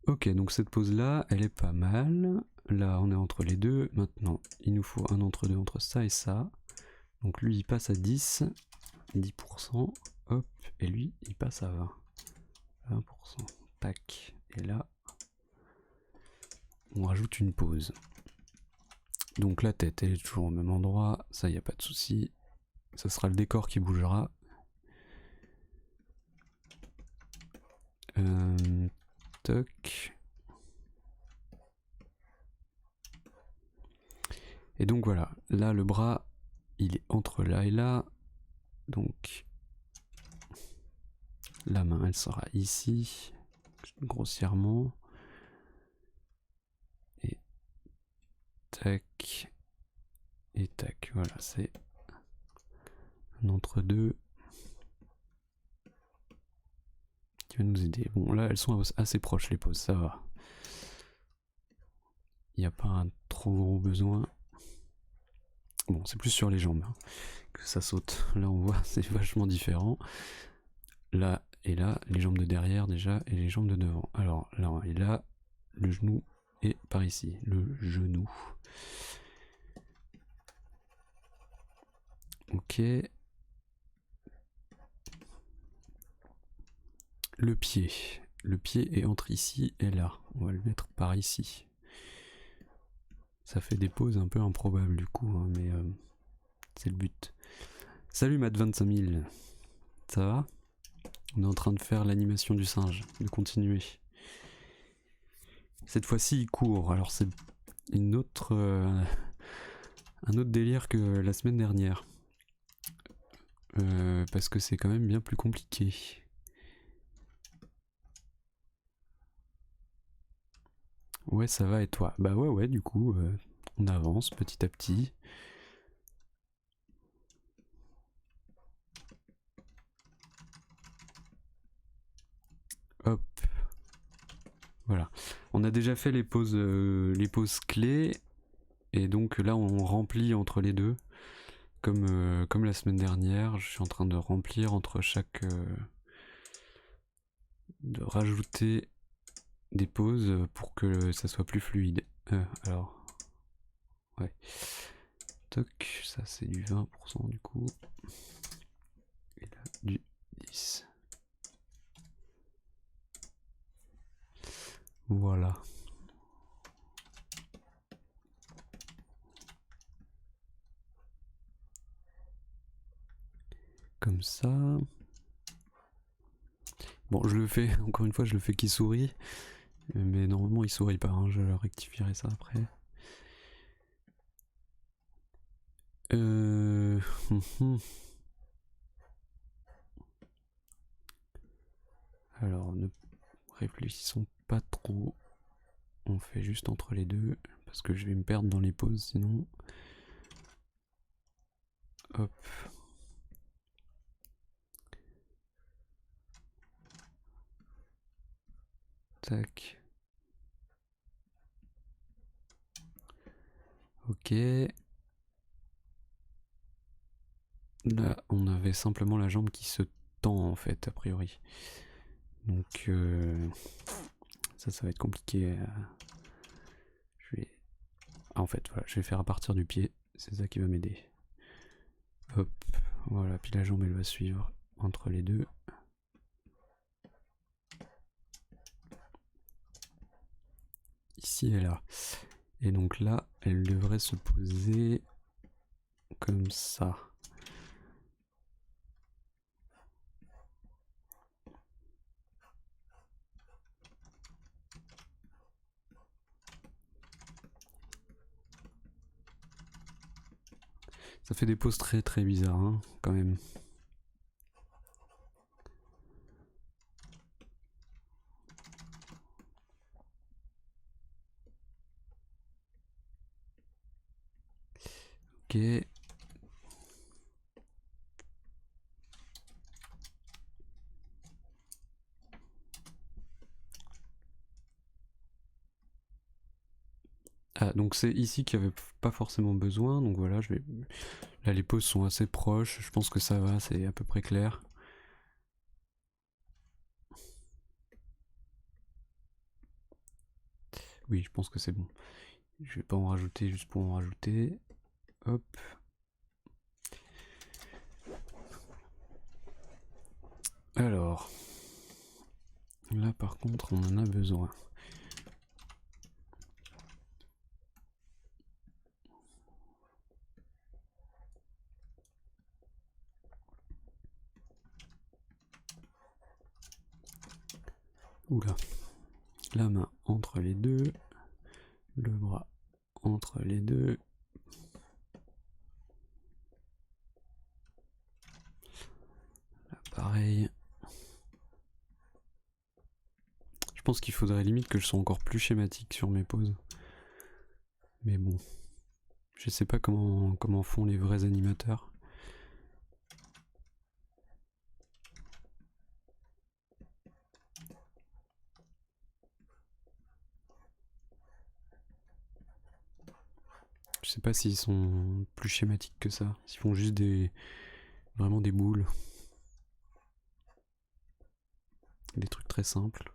Ok, donc cette pose là, elle est pas mal. Là, on est entre les deux. Maintenant, il nous faut un entre-deux entre ça et ça. Donc lui, il passe à 10. 10%. Hop. Et lui, il passe à 20. 20%. Tac. Et là, on rajoute une pause. Donc la tête, elle est toujours au même endroit. Ça, il n'y a pas de souci. Ça sera le décor qui bougera. Toc. Et donc voilà, là le bras, il est entre là et là. Donc la main, elle sera ici, grossièrement. Et tac. Et tac, voilà, c'est un entre-deux qui va nous aider. Bon, là, elles sont assez proches, les poses, ça va. Il n'y a pas un trop gros besoin. Bon, c'est plus sur les jambes hein, que ça saute. Là, on voit, c'est vachement différent. Là et là, les jambes de derrière déjà et les jambes de devant. Alors là et là, le genou est par ici. Le genou. Ok. Le pied. Le pied est entre ici et là. On va le mettre par ici. Ça fait des poses un peu improbables du coup, hein, mais c'est le but. Salut Matt 25000. Ça va? On est en train de faire l'animation du singe, de continuer. Cette fois-ci il court, alors c'est un autre délire que la semaine dernière. Parce que c'est quand même bien plus compliqué. Ouais, ça va et toi? Bah ouais, du coup, on avance petit à petit. Hop. Voilà. On a déjà fait les poses clés. Et donc là, on remplit entre les deux. Comme la semaine dernière, je suis en train de remplir entre chaque... de rajouter des pauses pour que ça soit plus fluide. Alors... Ouais. Toc, ça c'est du 20% du coup. Et là, du 10. Voilà. Comme ça. Bon, je le fais, encore une fois, je le fais qu'il sourit. Mais normalement, il sourit pas, hein, je rectifierai ça après. Alors, ne réfléchissons pas trop. On fait juste entre les deux, parce que je vais me perdre dans les pauses sinon. Hop. Tac. Ok. Là, on avait simplement la jambe qui se tend en fait, a priori. Donc ça va être compliqué. Je vais... en fait, voilà, je vais faire à partir du pied. C'est ça qui va m'aider. Hop, voilà, puis la jambe elle va suivre entre les deux. Ici et là. Et donc là, elle devrait se poser comme ça. Ça fait des poses très très bizarres, hein, quand même. Ok. Ah, donc c'est ici qu'il n'y avait pas forcément besoin, donc voilà, je vais... Là, les poses sont assez proches, je pense que ça va, c'est à peu près clair. Oui, je pense que c'est bon. Je vais pas en rajouter juste pour en rajouter. Hop. Alors, là par contre, on en a besoin. Oula. La main entre les deux. Le bras entre les deux. Là, pareil. Je pense qu'il faudrait limite que je sois encore plus schématique sur mes poses. Mais bon. Je sais pas comment font les vrais animateurs. Je sais pas s'ils sont plus schématiques que ça. S'ils font juste vraiment des boules. Des trucs très simples.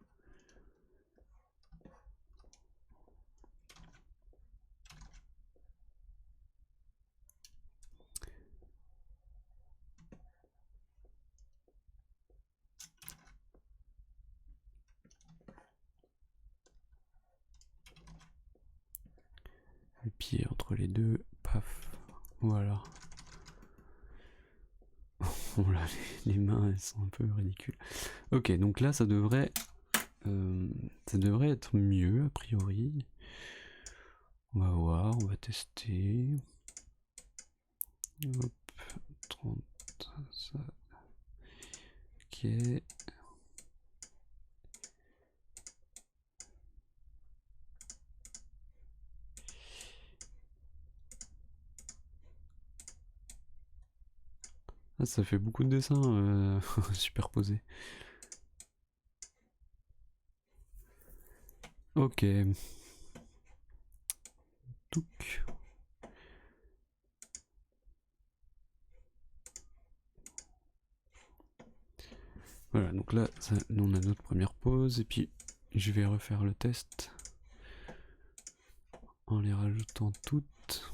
Le pied entre les deux. Paf. Voilà. Bon là, les mains elles sont un peu ridicules. Ok, donc là ça devrait être mieux a priori. On va voir, on va tester. Hop, 30, ça. Ok. Ah, ça fait beaucoup de dessins superposés. Ok. Touc. Voilà, donc là, on a notre première pause, et puis je vais refaire le test en les rajoutant toutes.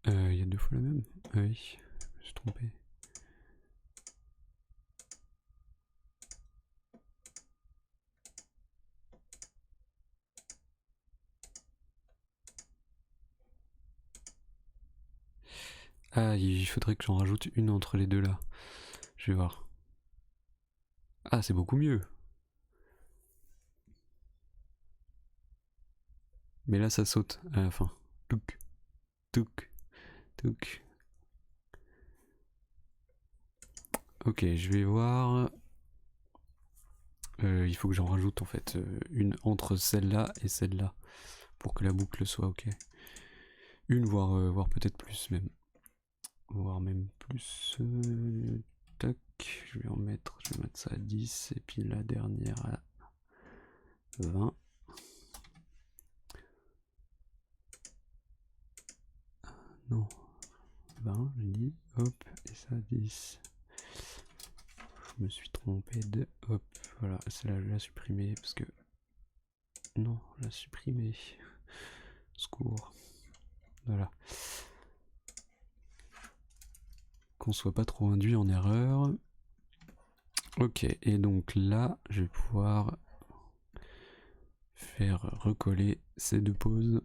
Il y a deux fois la même. Ah oui, je me suis trompé. Ah, il faudrait que j'en rajoute une entre les deux là. Je vais voir. Ah, c'est beaucoup mieux. Mais là, ça saute à la fin. Touc, touc, touc. Ok, je vais voir. Il faut que j'en rajoute en fait une entre celle-là et celle-là pour que la boucle soit ok. Une, voire peut-être plus même. Voire même plus. Tac, je vais mettre ça à 10 et puis la dernière à 20. Non, 20, je dis. Hop, et ça 10. Je me suis trompé de. Hop, voilà, celle-là je vais la supprimer parce que. Non, la supprimer. Secours. Voilà. Qu'on soit pas trop induit en erreur. Ok, et donc là, je vais pouvoir faire recoller ces deux pauses.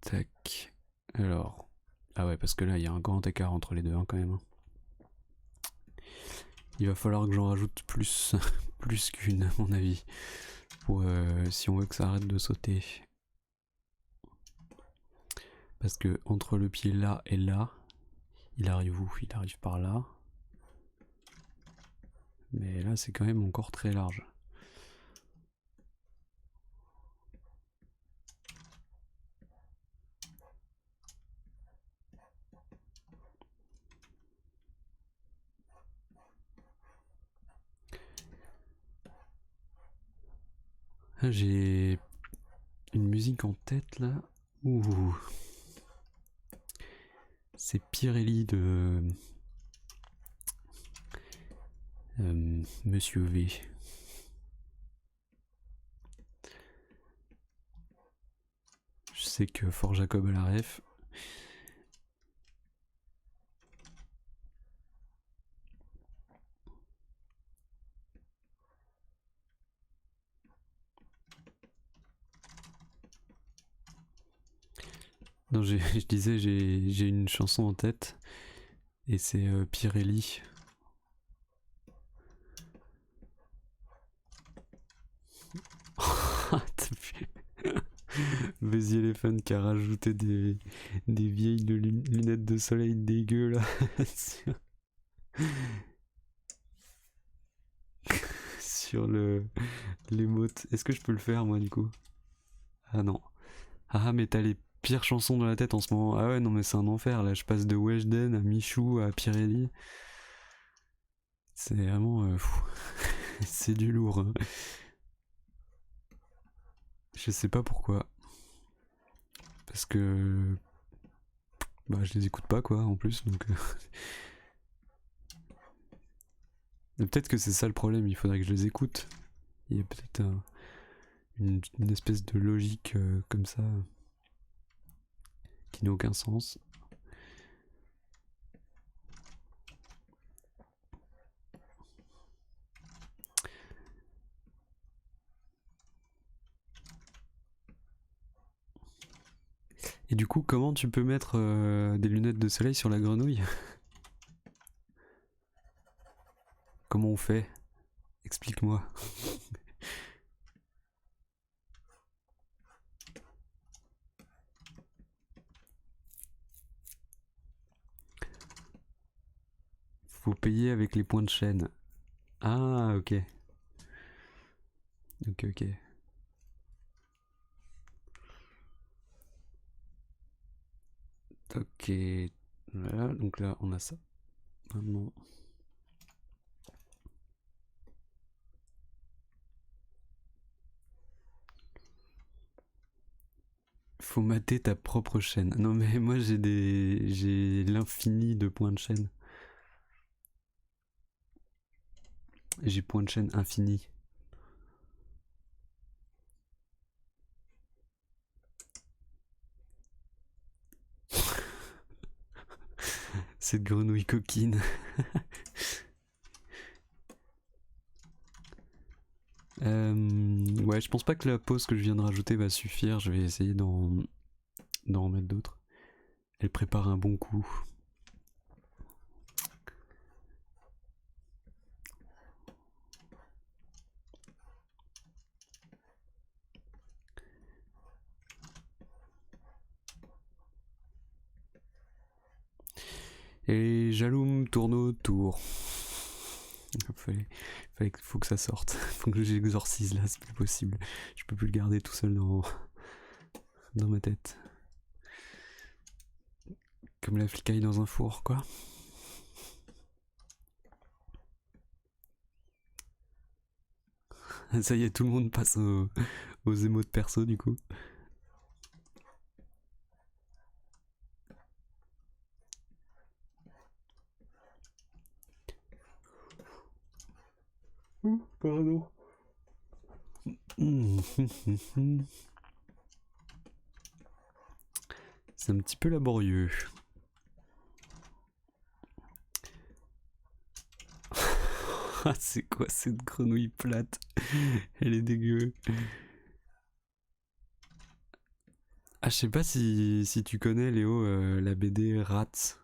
Tac. Alors. Ah ouais, parce que là, il y a un grand écart entre les deux, hein, quand même. Il va falloir que j'en rajoute plus, plus qu'une, à mon avis. Pour, si on veut que ça arrête de sauter. Parce que entre le pied là et là, il arrive où? Il arrive par là. Mais là, c'est quand même encore très large. Ah, j'ai une musique en tête là. Ouh. C'est Pirelli de Monsieur V. Je sais que Fort Jacob a la ref. Non, je disais, j'ai une chanson en tête. Et c'est Pirelli. Vas-y Elephant qui a rajouté des vieilles lunettes de soleil dégueu là. sur l'émote. Est-ce que je peux le faire moi du coup? Ah non. Ah mais t'as les pires chansons dans la tête en ce moment. Ah ouais non mais c'est un enfer là. Je passe de Weshden à Michou à Pirelli. C'est vraiment... c'est du lourd. Hein. Je sais pas pourquoi. Parce que... Bah je les écoute pas quoi en plus donc... peut-être que c'est ça le problème, il faudrait que je les écoute. Il y a peut-être une espèce de logique comme ça qui n'a aucun sens. Et du coup, comment tu peux mettre des lunettes de soleil sur la grenouille? Comment on fait? Explique-moi. Faut payer avec les points de chaîne. Ah, ok. Ok, ok. Ok. Voilà, donc là, on a ça. Maintenant. Faut mater ta propre chaîne. Non mais moi j'ai l'infini de points de chaîne. J'ai points de chaîne infini. Cette grenouille coquine. Ouais, je pense pas que la pause que je viens de rajouter va suffire. Je vais essayer d'en mettre d'autres. Elle prépare un bon coup. Et les Jaloum tournent autour. Faut que ça sorte. Faut que j'exorcise là, c'est plus possible. Je peux plus le garder tout seul dans ma tête. Comme la flicaille dans un four, quoi. Ça y est, tout le monde passe aux émotes perso du coup. Pardon. C'est un petit peu laborieux. Ah, c'est quoi cette grenouille plate? Elle est dégueu. Ah, je sais pas si tu connais, Léo, la BD Rats.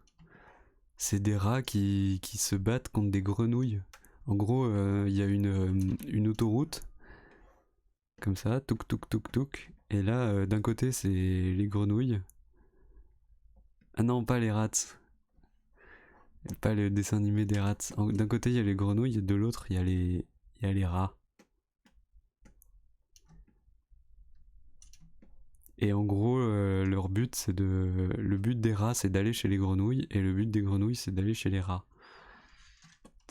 C'est des rats qui se battent contre des grenouilles. En gros, il y a une autoroute, comme ça, touk touk touk touk. Et là, d'un côté, c'est les grenouilles. Ah non, pas les rats. Pas le dessin animé des rats. D'un côté, il y a les grenouilles, et de l'autre, il y a les rats. Et en gros, leur but, le but des rats, c'est d'aller chez les grenouilles, et le but des grenouilles, c'est d'aller chez les rats.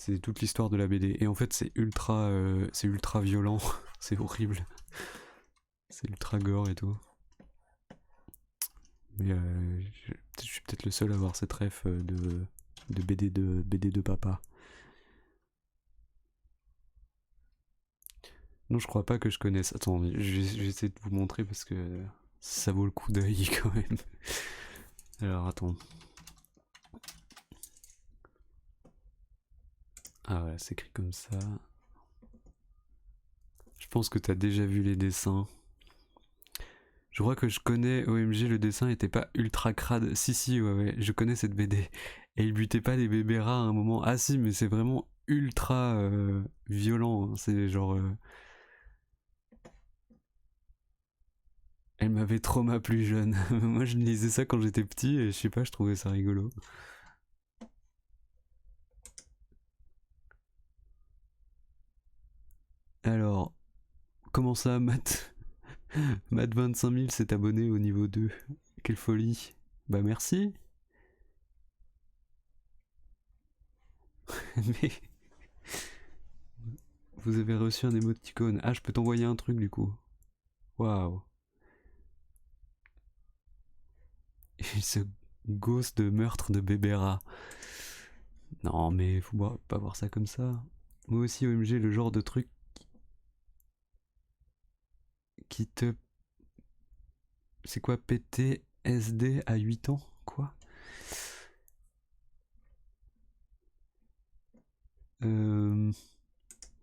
C'est toute l'histoire de la BD. Et en fait, c'est ultra violent. C'est horrible. C'est ultra gore et tout. Mais je suis peut-être le seul à avoir cette ref de BD de papa. Non, je crois pas que je connaisse. Attends, je vais essayer de vous montrer parce que ça vaut le coup d'œil quand même. Alors attends. Ah ouais, c'est écrit comme ça. Je pense que t'as déjà vu les dessins. Je crois que je connais OMG, le dessin était pas ultra crade. Si, ouais, je connais cette BD. Et il butait pas des bébés rats à un moment. Ah si, mais c'est vraiment ultra violent. Hein. C'est genre... Elle m'avait trauma plus jeune. Moi je lisais ça quand j'étais petit et je sais pas, je trouvais ça rigolo. Alors, comment ça, Matt Matt 25 000 s'est abonné au niveau 2. Quelle folie. Bah merci. Mais vous avez reçu un émoticône. Ah, je peux t'envoyer un truc du coup. Waouh. Ce ghost de meurtre de bébé rat. Non, mais faut pas voir ça comme ça. Moi aussi, OMG, le genre de truc qui te... C'est quoi, PTSD à 8 ans? Quoi?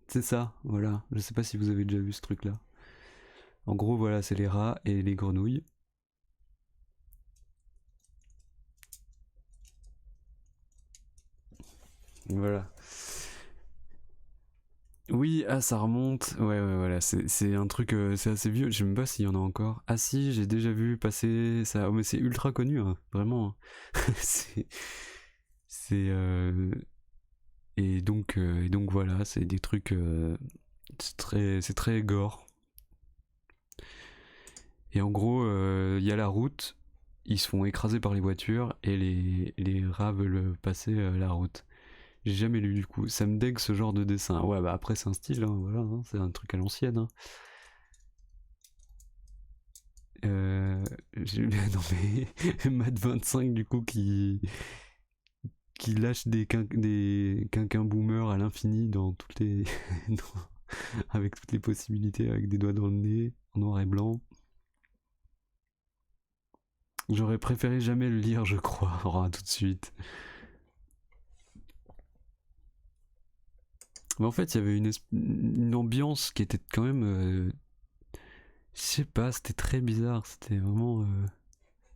C'est ça, voilà. Je sais pas si vous avez déjà vu ce truc-là. En gros, voilà, c'est les rats et les grenouilles. Voilà. Oui, ah, ça remonte. Ouais, voilà. C'est un truc, c'est assez vieux. Je sais même pas s'il y en a encore. Ah, si, j'ai déjà vu passer ça. Oh, mais c'est ultra connu, hein, vraiment. c'est. C'est. Et donc voilà, c'est des trucs. C'est très gore. Et en gros, il y a la route, ils se font écraser par les voitures et les rats veulent passer la route. J'ai jamais lu du coup. Ça me dégue ce genre de dessin. Ouais, bah après c'est un style, hein, voilà, hein, c'est un truc à l'ancienne. Hein. Non mais Matt 25 du coup qui lâche des quinquins boomers à l'infini dans toutes les avec toutes les possibilités, avec des doigts dans le nez, en noir et blanc. J'aurais préféré jamais le lire, je crois. Oh, tout de suite. Mais en fait, il y avait une ambiance qui était quand même. Je sais pas, c'était très bizarre. C'était vraiment.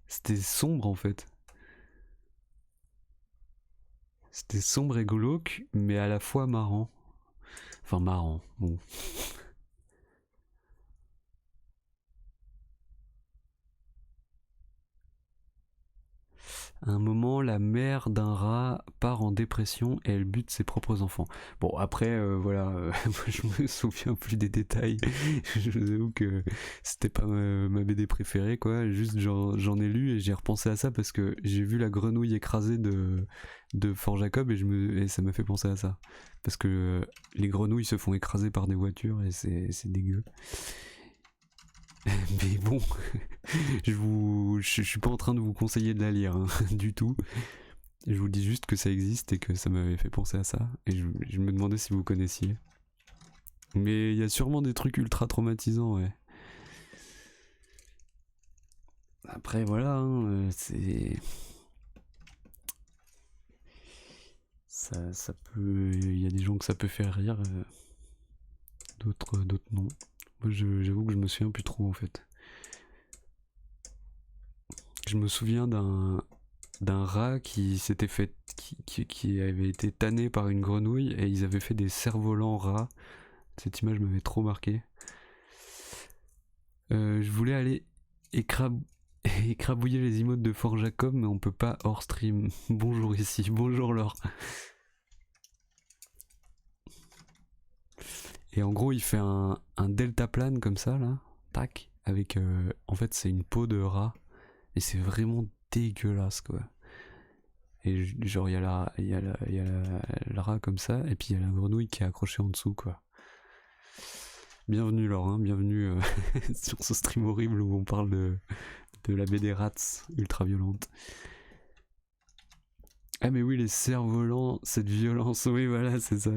C'était sombre en fait. C'était sombre et glauque, mais à la fois marrant. Enfin, marrant, bon. À un moment, la mère d'un rat part en dépression et elle bute ses propres enfants. Bon, après, voilà, moi, je me souviens plus des détails. Je vous avoue que c'était pas ma BD préférée, quoi. Juste, j'en ai lu et j'ai repensé à ça parce que j'ai vu la grenouille écrasée de Fort Jacob et ça m'a fait penser à ça. Parce que les grenouilles se font écraser par des voitures et c'est dégueu. Mais bon, je suis pas en train de vous conseiller de la lire, hein, du tout. Je vous dis juste que ça existe et que ça m'avait fait penser à ça. Et je me demandais si vous connaissiez. Mais il y a sûrement des trucs ultra traumatisants, ouais. Après, voilà, hein, c'est. Ça peut. Il y a des gens que ça peut faire rire, d'autres non. Moi, j'avoue que je me souviens plus trop, en fait. Je me souviens d'un rat qui s'était fait. Qui avait été tanné par une grenouille et ils avaient fait des cerfs-volants rats. Cette image m'avait trop marqué. Je voulais aller écrabouiller les emotes de Fort Jacob, mais on peut pas hors stream. Bonjour ici, bonjour Laure. Et en gros, il fait un deltaplane comme ça, là. Tac. Avec. En fait, c'est une peau de rat. Et c'est vraiment dégueulasse, quoi. Et genre, il y a le rat comme ça, et puis il y a la grenouille qui est accrochée en dessous, quoi. Bienvenue Laure, hein, bienvenue sur ce stream horrible où on parle de la BD Rats ultra violente. Ah mais oui, les cerfs-volants, cette violence, oui voilà, c'est ça.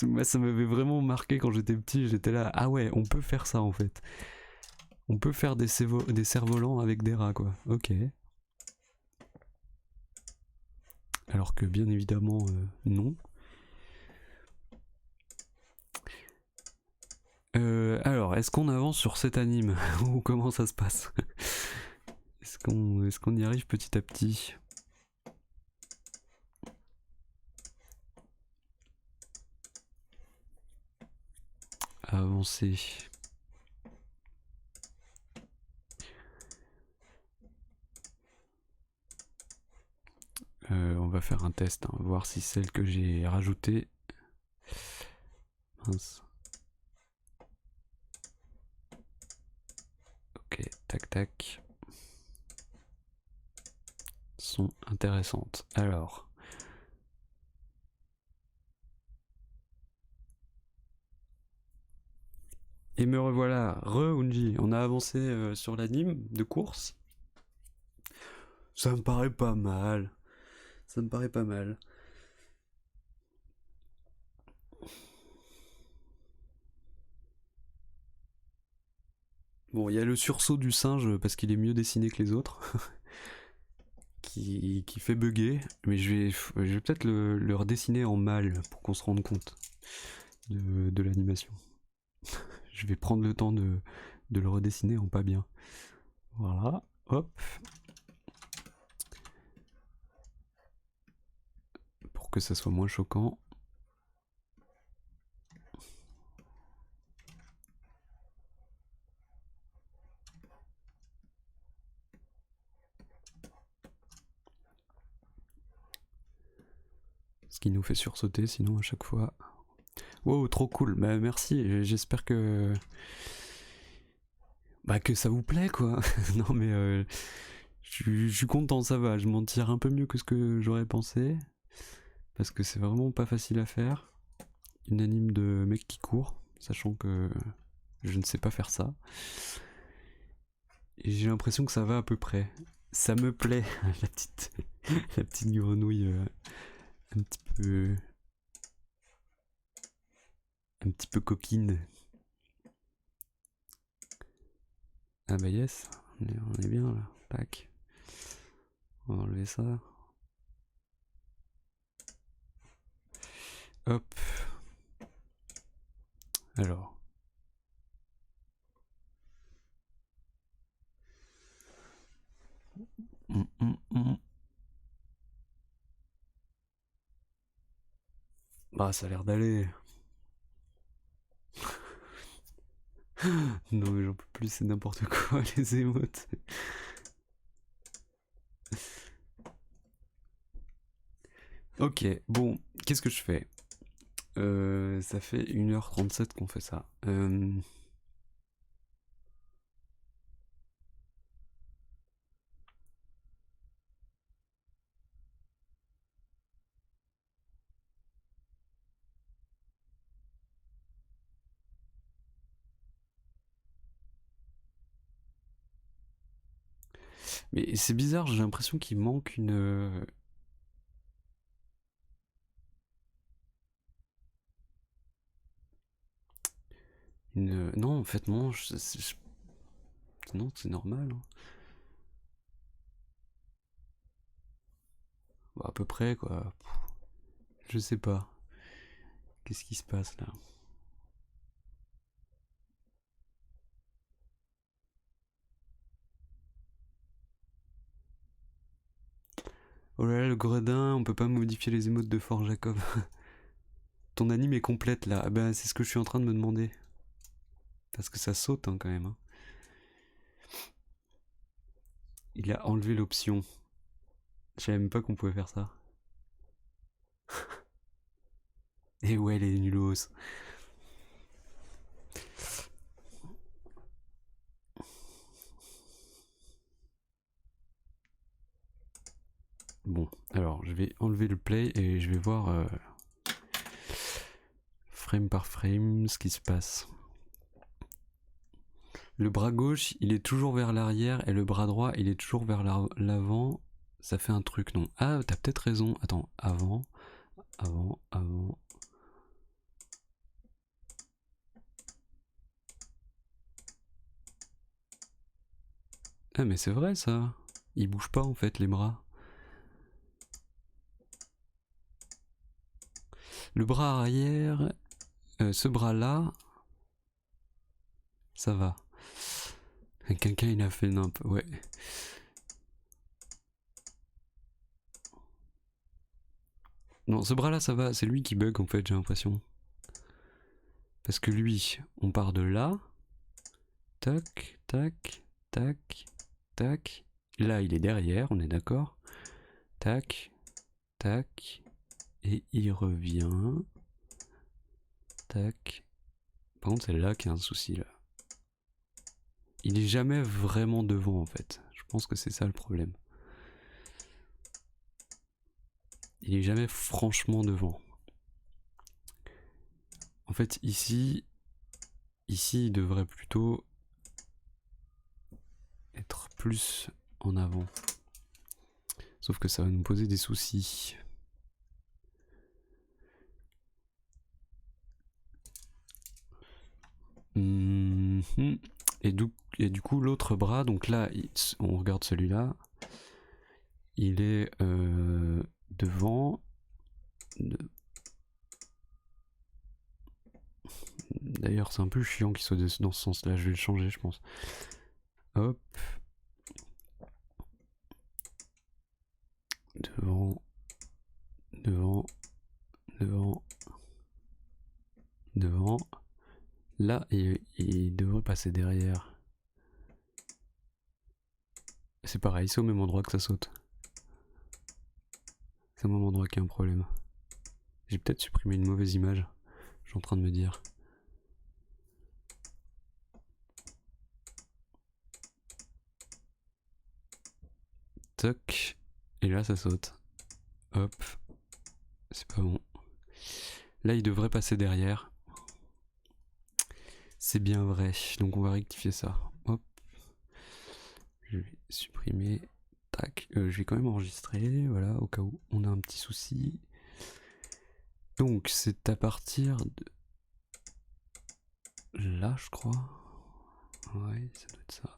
Moi ça m'avait vraiment marqué quand j'étais petit, j'étais là, ah ouais, on peut faire ça en fait. On peut faire des cerfs-volants avec des rats, quoi. Ok. Alors que bien évidemment, non. Alors, est-ce qu'on avance sur cet anime ou comment ça se passe? Est-ce qu'on y arrive petit à petit? À avancer. On va faire un test, hein, voir si celle que j'ai rajoutée. Mince. Ok, tac tac. Sont intéressantes. Alors. Et me revoilà, Unji, on a avancé sur l'anime de course. Ça me paraît pas mal. Ça me paraît pas mal. Bon, il y a le sursaut du singe parce qu'il est mieux dessiné que les autres. qui fait bugger. Mais je vais peut-être le redessiner en mâle pour qu'on se rende compte de l'animation. Je vais prendre le temps de le redessiner en pas bien. Voilà, hop. Pour que ça soit moins choquant. Ce qui nous fait sursauter sinon à chaque fois. Wow, trop cool. Bah merci, j'espère que ça vous plaît quoi. Non mais je suis content, ça va. Je m'en tire un peu mieux que ce que j'aurais pensé parce que c'est vraiment pas facile à faire. Une anime de mec qui court, sachant que je ne sais pas faire ça. Et j'ai l'impression que ça va à peu près. Ça me plaît, la petite grenouille un petit peu coquine. Ah bah yes, on est bien là. Tac. On va enlever ça. Hop. Alors. Bah ça a l'air d'aller. Non mais j'en peux plus, c'est n'importe quoi les émotes. Ok, bon, qu'est-ce que je fais? Ça fait 1h37 qu'on fait ça. Mais c'est bizarre, j'ai l'impression qu'il manque une. Non, en fait, non, non, c'est normal, hein. Bah, à peu près, quoi. Je sais pas. Qu'est-ce qui se passe là? Oh là là, le gredin, on peut pas modifier les émotes de Fort Jacob. Ton anime est complète là. Ah bah, c'est ce que je suis en train de me demander. Parce que ça saute hein, quand même, hein. Il a enlevé l'option. Je savais même pas qu'on pouvait faire ça. Et ouais, les nulos. Bon, alors je vais enlever le play et je vais voir frame par frame ce qui se passe. Le bras gauche, il est toujours vers l'arrière et le bras droit, il est toujours vers l'avant. Ça fait un truc, non? Ah, t'as peut-être raison. Attends, avant, avant, avant. Ah, mais c'est vrai ça. Il bouge pas en fait les bras. Le bras arrière, ce bras-là, ça va. Quelqu'un il a fait nimp, ouais. Non, ce bras-là, ça va. C'est lui qui bug en fait, j'ai l'impression. Parce que lui, on part de là. Tac, tac, tac, tac. Là, il est derrière, on est d'accord. Tac, tac. Et il revient. Tac. Par contre, c'est là qu'il y a un souci là. Il est jamais vraiment devant en fait. Je pense que c'est ça le problème. Il est jamais franchement devant. En fait, ici, il devrait plutôt être plus en avant. Sauf que ça va nous poser des soucis. Et du coup, l'autre bras, donc là, on regarde celui-là. Il est devant. D'ailleurs, c'est un peu chiant qu'il soit dans ce sens-là. Je vais le changer, je pense. Hop. Devant. Devant. Devant. Devant. Là, il devrait passer derrière. C'est pareil, c'est au même endroit que ça saute. C'est au même endroit qu'il y a un problème. J'ai peut-être supprimé une mauvaise image. Je suis en train de me dire. Toc. Et là, ça saute. Hop. C'est pas bon. Là, il devrait passer derrière. C'est bien vrai. Donc, on va rectifier ça. Hop. Je vais supprimer. Tac. Je vais quand même enregistrer. Voilà, au cas où on a un petit souci. Donc, c'est à partir de là, je crois. Ouais, ça doit être ça.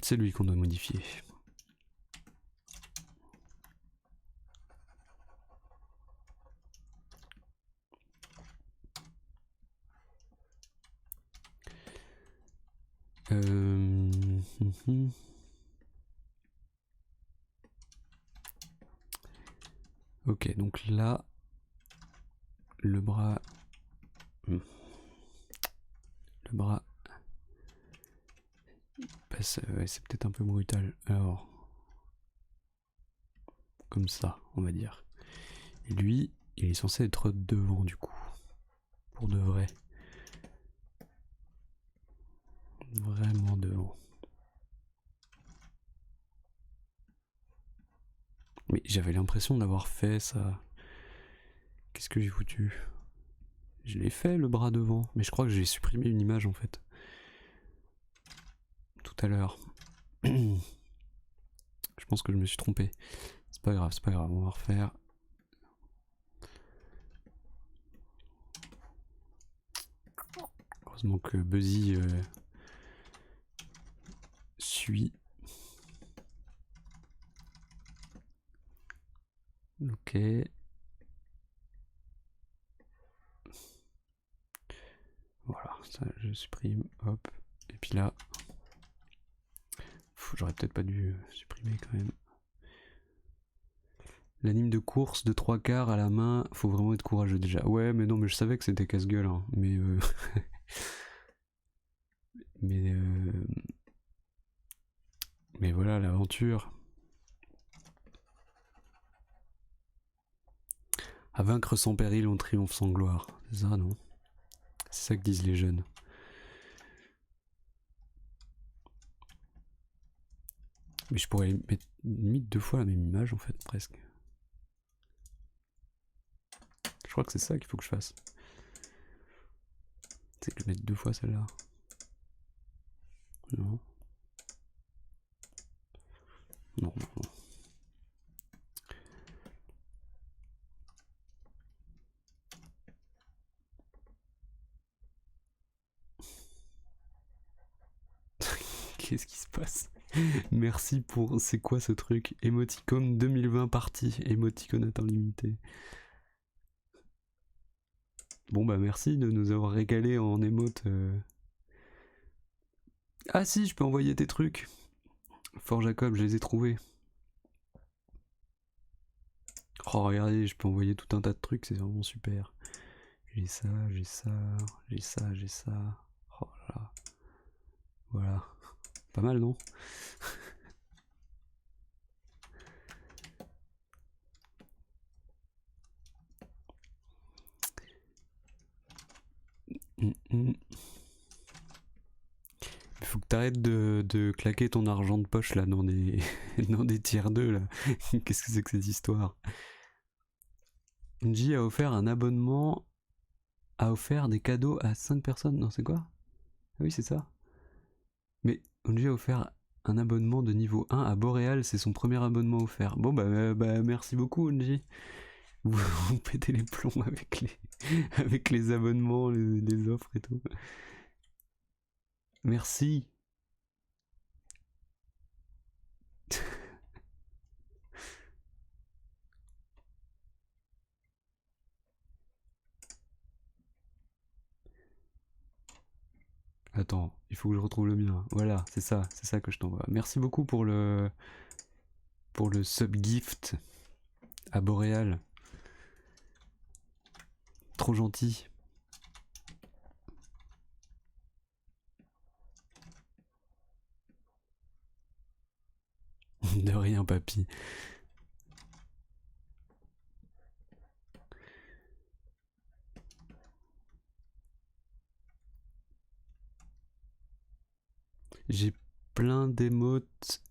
C'est lui qu'on doit modifier. Ok, donc là, le bras. Le bras. Ouais, c'est peut-être un peu brutal. Alors. comme ça, on va dire. Et lui, il est censé être devant du coup. Pour de vrai. Vraiment devant. Mais j'avais l'impression d'avoir fait ça. Qu'est-ce que j'ai foutu? Je l'ai fait le bras devant, mais je crois que j'ai supprimé une image en fait. Tout à l'heure. Je pense que je me suis trompé. C'est pas grave, on va refaire. Heureusement que Buzzy suit. Ok. Voilà, ça je supprime, hop. Et puis là, j'aurais peut-être pas dû supprimer quand même. L'anime de course de 3/4 à la main, faut vraiment être courageux déjà. Ouais, mais non, mais je savais que c'était casse-gueule, hein. Mais mais voilà, l'aventure. À vaincre sans péril, on triomphe sans gloire. C'est ça, non? C'est ça que disent les jeunes. Mais je pourrais mettre limite 2 fois la même image en fait, presque. Je crois que c'est ça qu'il faut que je fasse. C'est que je mette 2 fois celle-là. Non. Non, non, non. Qu'est-ce qui se passe? Merci pour... C'est quoi ce truc? Emoticon 2020 partie. Emoticon atteint limité. Bon bah merci de nous avoir régalé en émote. Ah si, je peux envoyer tes trucs. Fort Jacob, je les ai trouvés. Oh regardez, je peux envoyer tout un tas de trucs, c'est vraiment super. J'ai ça, j'ai ça, j'ai ça, j'ai ça. Oh là là. Voilà. Pas mal, non? Faut que t'arrêtes de claquer ton argent de poche là dans des, dans des tiers 2 là. Qu'est-ce que c'est que cette histoire? Unji a offert un abonnement, a offert des cadeaux à 5 personnes. Non, c'est quoi? Ah oui, c'est ça. Mais Unji a offert un abonnement de niveau 1 à Boréal, c'est son premier abonnement offert. Bon bah merci beaucoup Unji. Vous pétez les plombs avec les abonnements, les offres et tout. Merci. Attends, il faut que je retrouve le mien. Voilà, c'est ça que je t'envoie. Merci beaucoup pour le sub-gift à Boréal. Trop gentil. De rien, papy. J'ai plein d'émotes.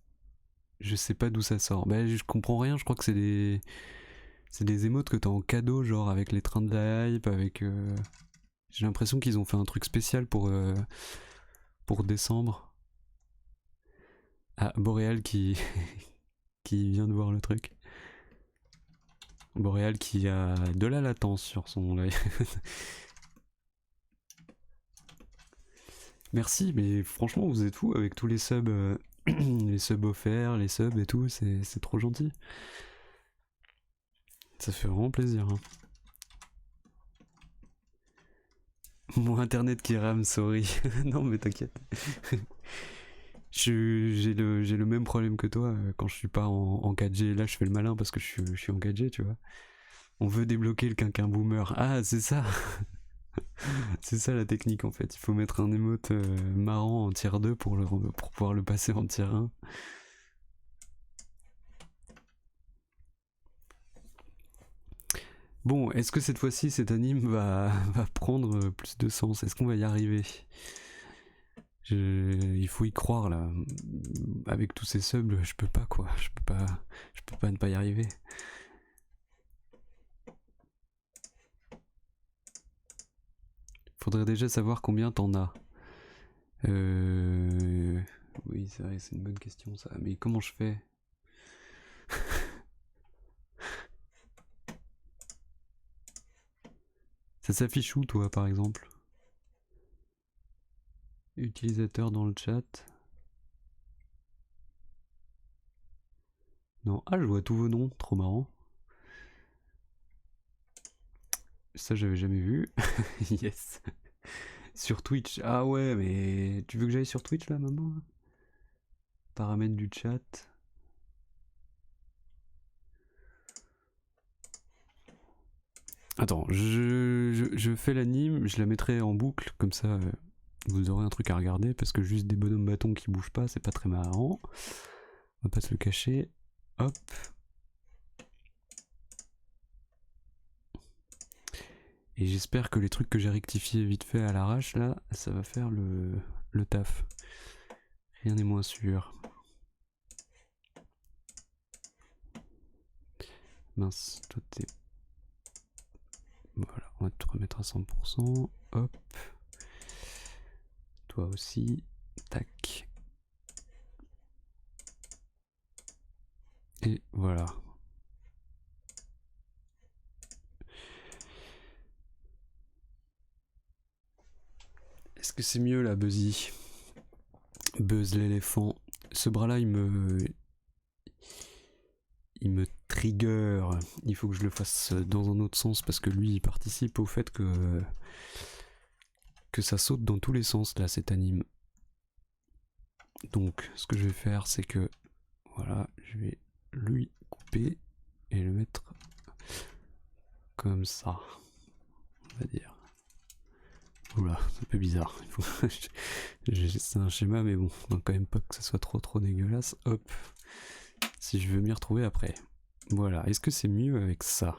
Je sais pas d'où ça sort. Bah, je comprends rien, je crois que c'est des émotes que t'as en cadeau, genre avec les trains de la hype, avec... J'ai l'impression qu'ils ont fait un truc spécial pour décembre. Ah, Boréal qui... qui vient de voir le truc. Boréal qui a de la latence sur son live. Merci, mais franchement, vous êtes fous avec tous les subs, les subs offerts, les subs et tout, c'est trop gentil. Ça fait vraiment plaisir. Hein. Mon internet qui rame, sorry. Non, mais t'inquiète. J'ai le même problème que toi quand je suis pas en 4G. Là, je fais le malin parce que je suis en 4G, tu vois. On veut débloquer le quinquin boomer. Ah, c'est ça. C'est ça la technique en fait. Il faut mettre un émote marrant en tier 2 pour pouvoir le passer en tier 1. Bon, est-ce que cette fois-ci cet anime va prendre plus de sens? Est-ce qu'on va y arriver? Il faut y croire là. Avec tous ces subs, je peux pas quoi. Je peux pas ne pas y arriver. Faudrait déjà savoir combien t'en as. Oui, c'est vrai, c'est une bonne question ça. Mais comment je fais? Ça s'affiche où toi par exemple? Utilisateur dans le chat. Non, ah je vois tous vos noms, trop marrant. Ça j'avais jamais vu. Yes. Sur Twitch. Ah ouais, mais tu veux que j'aille sur Twitch là maintenant là? Paramètres du chat. Attends, je fais l'anime, je la mettrai en boucle, comme ça vous aurez un truc à regarder, parce que juste des bonhommes bâtons qui bougent pas, c'est pas très marrant. On va pas se le cacher. Hop. Et j'espère que les trucs que j'ai rectifiés vite fait à l'arrache là, ça va faire le taf. Rien n'est moins sûr. Mince, toi t'es... Voilà, on va te remettre à 100%. Hop. Toi aussi. Tac. Et voilà. Est-ce que c'est mieux là, Buzzy? Buzz l'éléphant. Ce bras-là, il me trigger. Il faut que je le fasse dans un autre sens parce que lui, il participe au fait que ça saute dans tous les sens là, cet anime. Donc, ce que je vais faire, c'est que voilà, je vais lui couper et le mettre comme ça, on va dire. Oula, c'est un peu bizarre. C'est un schéma, mais bon, faut quand même pas que ça soit trop dégueulasse. Hop, si je veux m'y retrouver après. Voilà, est-ce que c'est mieux avec ça?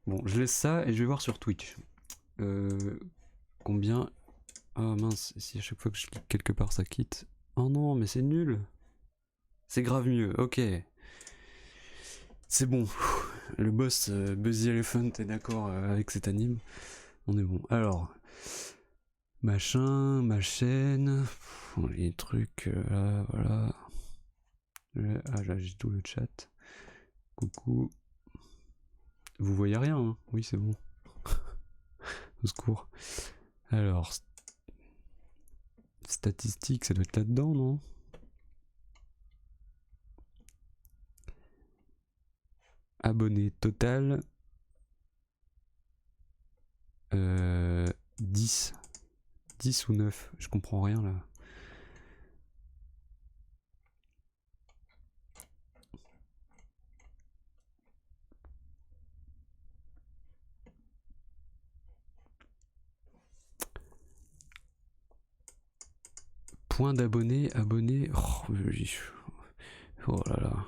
Bon, je laisse ça et je vais voir sur Twitch. Combien... Ah mince, si à chaque fois que je clique quelque part ça quitte... Oh non, mais c'est nul. C'est grave mieux, ok. C'est bon. Le boss Buzzy Elephant est d'accord avec cet anime. On est bon. Alors... Machin, ma chaîne... Les trucs... là, voilà... Ah là j'ai tout le chat. Coucou. Vous voyez rien, hein? Oui c'est bon. Au secours. Alors... Statistiques, ça doit être là-dedans, non? Abonnés total 10 ou 9, je comprends rien là. Point d'abonnés, abonnés. Oh là là.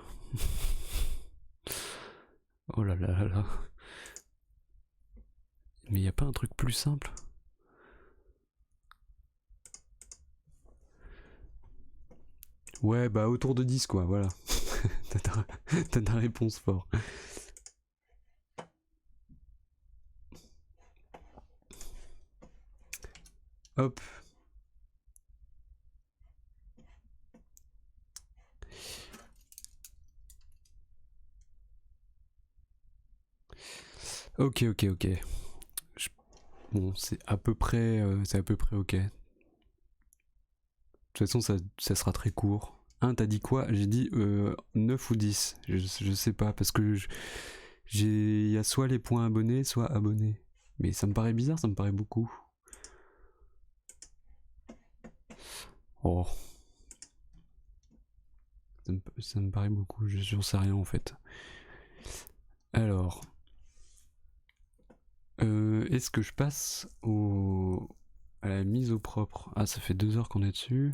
Oh là là là là. Mais y a pas un truc plus simple? Ouais, bah autour de 10 quoi, voilà. T'as ta réponse fort. Hop. Ok. Bon, c'est à peu près ok. De toute façon, ça sera très court. Hein, t'as dit quoi? J'ai dit 9 ou 10. Je sais pas, parce que il y a soit les points abonnés, soit abonnés. Mais ça me paraît bizarre, ça me paraît beaucoup. Oh. Ça me paraît beaucoup, j'en sais rien en fait. Alors. Est-ce que je passe à la mise au propre? Ah, ça fait 2 heures qu'on est dessus.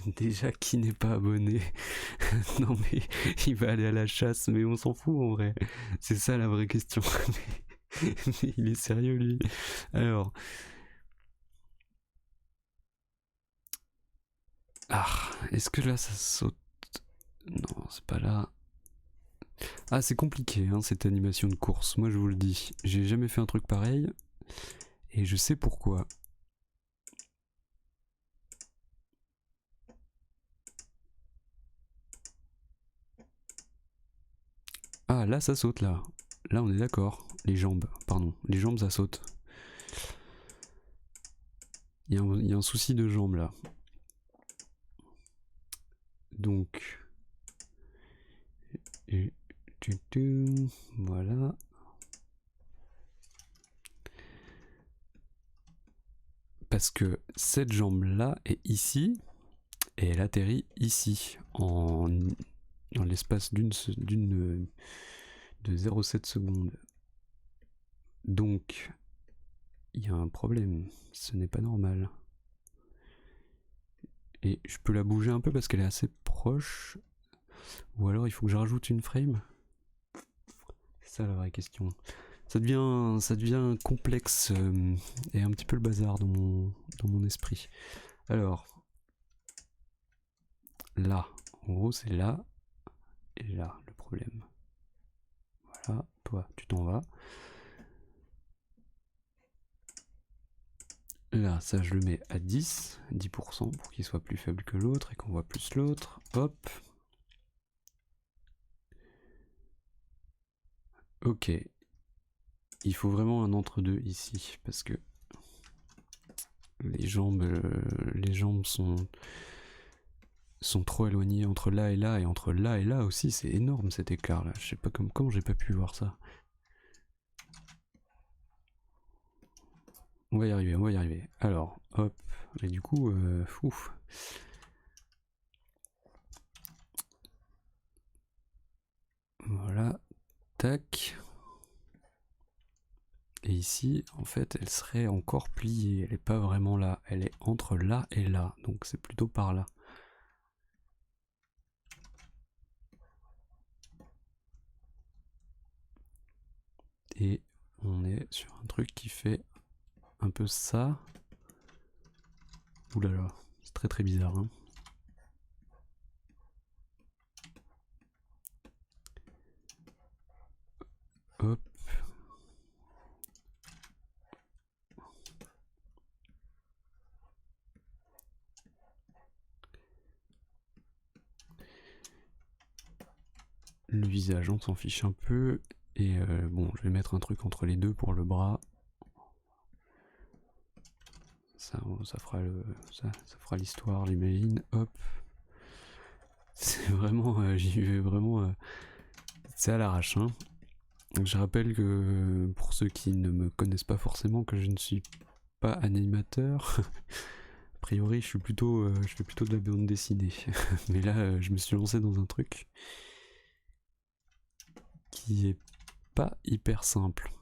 Déjà, qui n'est pas abonné? Non mais il va aller à la chasse, mais on s'en fout en vrai. C'est ça la vraie question. Mais il est sérieux lui. Alors. Ah, est-ce que là ça saute? Non, c'est pas là. Ah, c'est compliqué hein, cette animation de course, moi je vous le dis. J'ai jamais fait un truc pareil. Et je sais pourquoi. Ah, là ça saute là. Là on est d'accord. Les jambes, pardon. Les jambes ça saute. Il y a un souci de jambes là. Donc. Voilà. Parce que cette jambe là est ici. Et elle atterrit ici. En l'espace de 0,7 secondes. Donc. Il y a un problème. Ce n'est pas normal. Et je peux la bouger un peu parce qu'elle est assez proche. Ou alors il faut que je rajoute une frame. C'est ça la vraie question. Ça devient complexe et un petit peu le bazar dans mon esprit. Alors, là, en gros c'est là et là le problème. Voilà, toi tu t'en vas. Là, ça je le mets à 10% pour qu'il soit plus faible que l'autre et qu'on voit plus l'autre. Hop. Ok. Il faut vraiment un entre-deux ici parce que les jambes sont trop éloignées entre là et entre là et là aussi, c'est énorme cet écart là. Je sais pas comment j'ai pas pu voir ça. On va y arriver, on va y arriver. Alors, hop, et du coup, ouf. Voilà, tac. Et ici, en fait, elle serait encore pliée. Elle est pas vraiment là. Elle est entre là et là. Donc c'est plutôt par là. Et on est sur un truc qui fait un peu ça. Ouh là là, c'est très très bizarre. Hein. Hop. Le visage, on s'en fiche un peu. Et bon, je vais mettre un truc entre les deux pour le bras. Ça fera l'histoire, j'imagine. Hop. C'est vraiment, j'y vais vraiment. C'est à l'arrache. Hein. Je rappelle que pour ceux qui ne me connaissent pas forcément, que je ne suis pas animateur. A priori, je fais plutôt de la bande dessinée. Mais là, je me suis lancé dans un truc qui est pas hyper simple.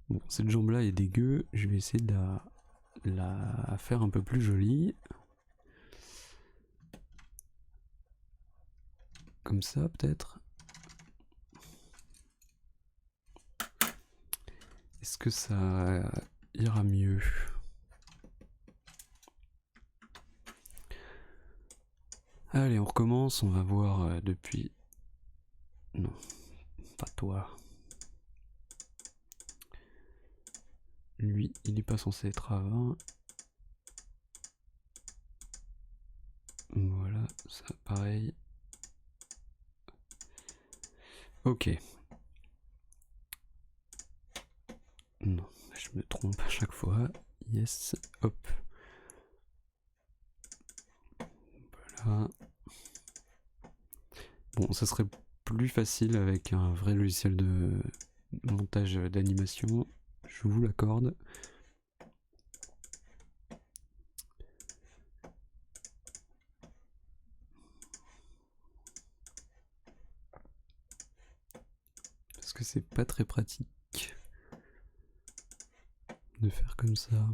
Bon, cette jambe-là est dégueu. Je vais essayer de la faire un peu plus jolie. Comme ça, peut-être. Est-ce que ça ira mieux? Allez, on recommence. On va voir depuis... Non, pas toi. Lui, il n'est pas censé être à 20. Voilà, ça pareil. Ok. Non, je me trompe à chaque fois. Yes, hop. Voilà. Bon, ça serait plus facile avec un vrai logiciel de montage d'animation. Je vous l'accorde. Parce que c'est pas très pratique de faire comme ça.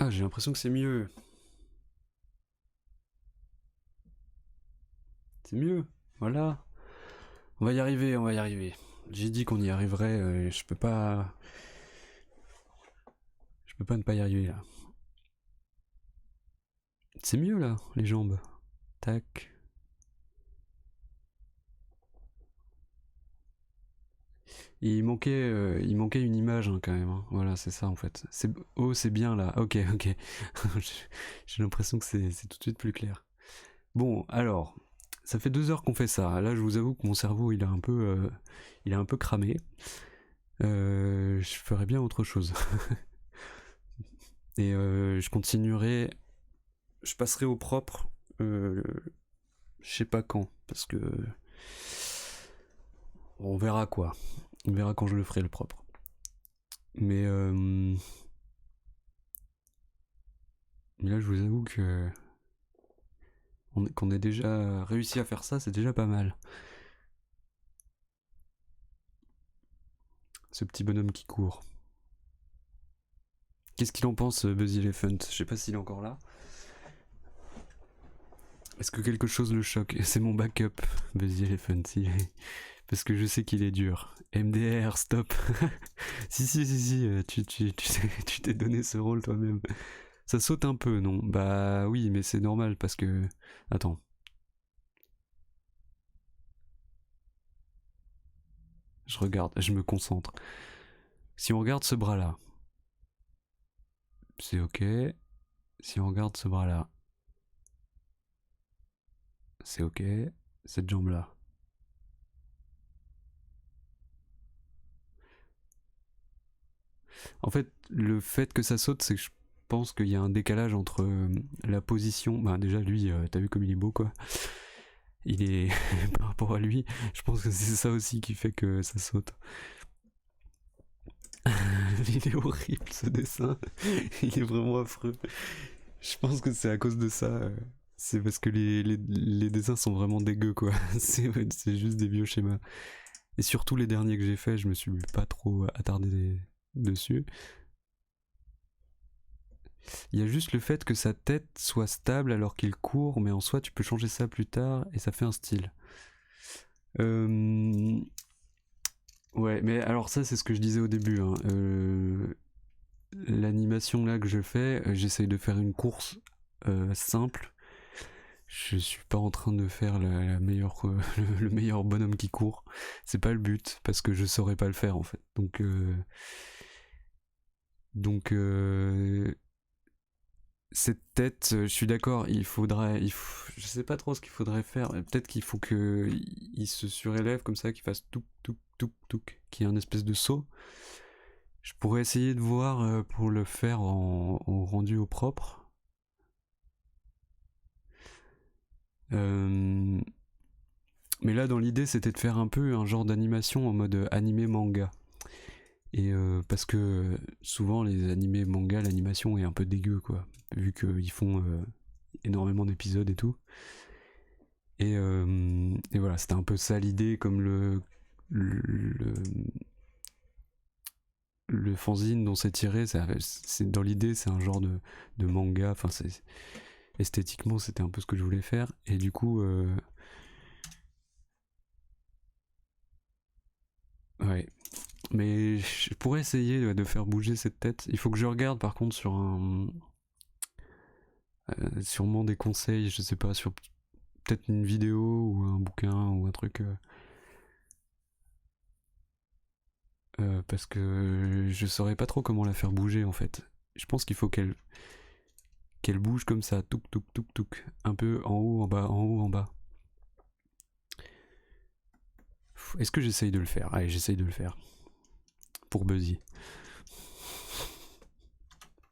Ah, j'ai l'impression que c'est mieux. C'est mieux. Voilà. On va y arriver, on va y arriver. J'ai dit qu'on y arriverait, je peux pas... Je peux pas ne pas y arriver, là. C'est mieux, là, les jambes. Tac. Il manquait une image hein, quand même. Hein. Voilà, c'est ça en fait. Oh, c'est bien là. Ok, ok. J'ai l'impression que c'est tout de suite plus clair. Bon, alors, ça fait 2 heures qu'on fait ça. Là, je vous avoue que mon cerveau, il a un peu cramé. Je ferais bien autre chose. Et je continuerai. Je passerai au propre. Je sais pas quand, parce que on verra quoi. On verra quand je le ferai le propre. Mais là, je vous avoue que qu'on ait déjà réussi à faire ça, c'est déjà pas mal. Ce petit bonhomme qui court. Qu'est-ce qu'il en pense, Buzzy Elephant? Je sais pas s'il est encore là. Est-ce que quelque chose le choque? C'est mon backup, Buzzy Elephant. Parce que je sais qu'il est dur. MDR, stop. si, tu t'es donné ce rôle toi-même. Ça saute un peu, non? Bah oui, mais c'est normal parce que... Attends. Je regarde, je me concentre. Si on regarde ce bras-là, c'est ok. Si on regarde ce bras-là, c'est ok. Cette jambe-là. En fait que ça saute, c'est que je pense qu'il y a un décalage entre la position. Bah déjà lui, t'as vu comme il est beau quoi. Il est par rapport à lui, je pense que c'est ça aussi qui fait que ça saute. Il est horrible ce dessin, il est vraiment affreux. Je pense que c'est à cause de ça. C'est parce que les dessins sont vraiment dégueux quoi. C'est juste des vieux schémas. Et surtout les derniers que j'ai faits, je me suis pas trop attardé dessus. Il y a juste le fait que sa tête soit stable alors qu'il court, mais en soi tu peux changer ça plus tard et ça fait un style. Ouais, mais alors ça c'est ce que je disais au début. Hein. L'animation là que je fais, j'essaye de faire une course simple. Je suis pas en train de faire la meilleure, le meilleur bonhomme qui court. C'est pas le but parce que je saurais pas le faire en fait. Donc cette tête, je suis d'accord, je sais pas trop ce qu'il faudrait faire. Peut-être qu'il faut que il se surélève comme ça, qu'il fasse touk touk touk touk, qu'il y ait un espèce de saut. Je pourrais essayer de voir pour le faire en rendu au propre. Mais là, dans l'idée, c'était de faire un peu un genre d'animation en mode animé manga. Et parce que souvent, les animés manga, l'animation est un peu dégueu, quoi. Vu qu'ils font énormément d'épisodes et tout. Et voilà, c'était un peu ça l'idée, comme le fanzine dont c'est tiré, c'est dans l'idée, c'est un genre de manga. Enfin, esthétiquement, c'était un peu ce que je voulais faire. Et du coup, ouais. Mais je pourrais essayer de faire bouger cette tête. Il faut que je regarde par contre sur sûrement des conseils, je sais pas, sur peut-être une vidéo ou un bouquin ou un truc. Parce que je saurais pas trop comment la faire bouger en fait. Je pense qu'il faut qu'elle bouge comme ça, touk touk touk touk, un peu en haut, en bas, en haut, en bas. Est-ce que j'essaye de le faire? Allez, j'essaye de le faire. Pour Buzzy.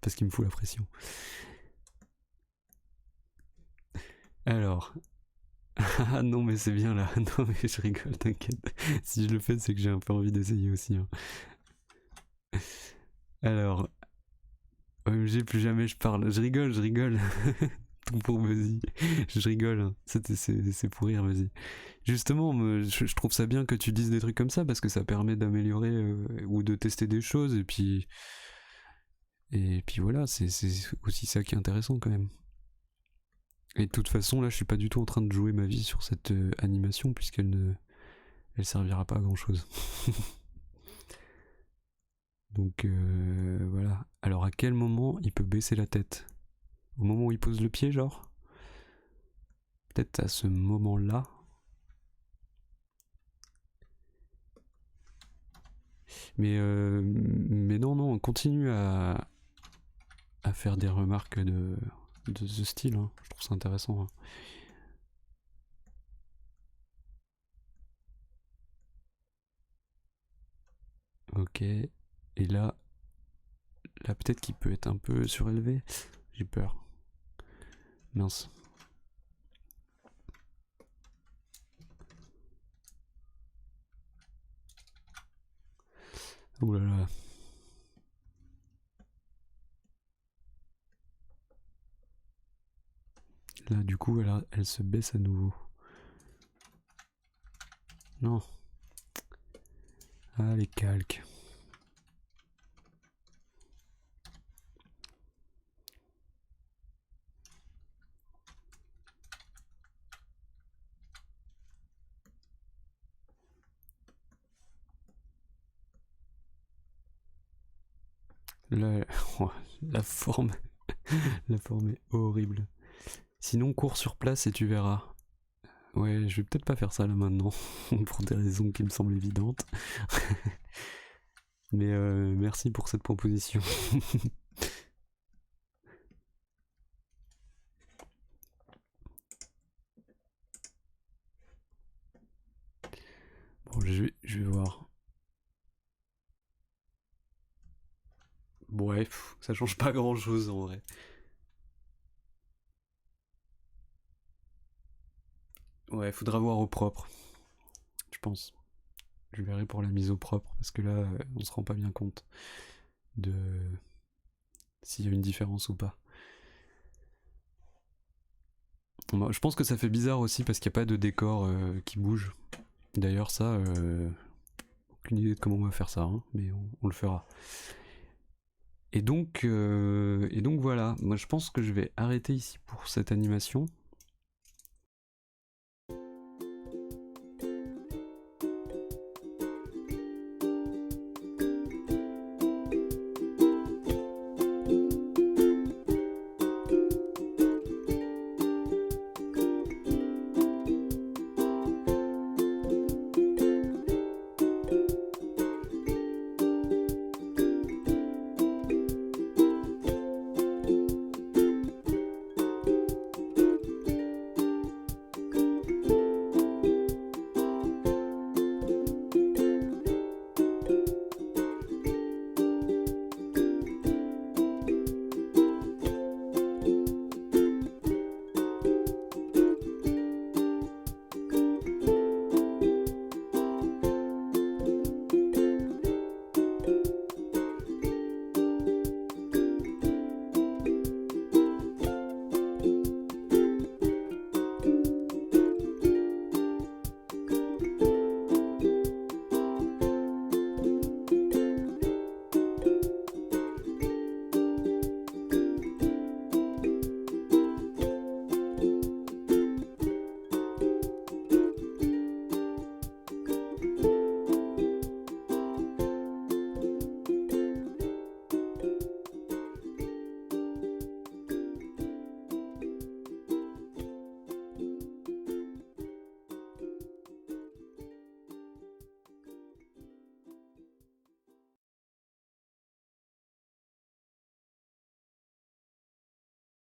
Parce qu'il me fout la pression. Alors. Ah non, mais c'est bien là. Non, mais je rigole, t'inquiète. Si je le fais, c'est que j'ai un peu envie d'essayer aussi. Hein. Alors. OMG, plus jamais je parle. Je rigole. Tout pour Buzzy. Je rigole. Hein. C'est pour rire, Buzzy. Justement, je trouve ça bien que tu dises des trucs comme ça parce que ça permet d'améliorer ou de tester des choses et puis Et puis voilà, c'est aussi ça qui est intéressant quand même. Et de toute façon, là, je suis pas du tout en train de jouer ma vie sur cette animation, puisqu'elle ne elle servira pas à grand chose. Donc voilà. Alors à quel moment il peut baisser la tête? Au moment où il pose le pied, genre? Peut-être à ce moment-là. Mais non, non, on continue à faire des remarques de ce style. Hein. Je trouve ça intéressant. Hein. Ok. Et là peut-être qu'il peut être un peu surélevé. J'ai peur. Mince. Ouh là là. Là, du coup, elle se baisse à nouveau. Non. Ah, les calques. Là, oh, la forme. La forme est horrible. Sinon, cours sur place et tu verras. Ouais, je vais peut-être pas faire ça là maintenant, pour des raisons qui me semblent évidentes. Mais merci pour cette proposition. Bon, je vais voir. Ouais, ça change pas grand chose en vrai. Ouais, faudra voir au propre, je pense. Je verrai pour la mise au propre, parce que là, on se rend pas bien compte de s'il y a une différence ou pas. Bon, je pense que ça fait bizarre aussi parce qu'il n'y a pas de décor qui bouge. D'ailleurs, ça, aucune idée de comment on va faire ça, hein, mais on le fera. Et donc voilà, moi je pense que je vais arrêter ici pour cette animation.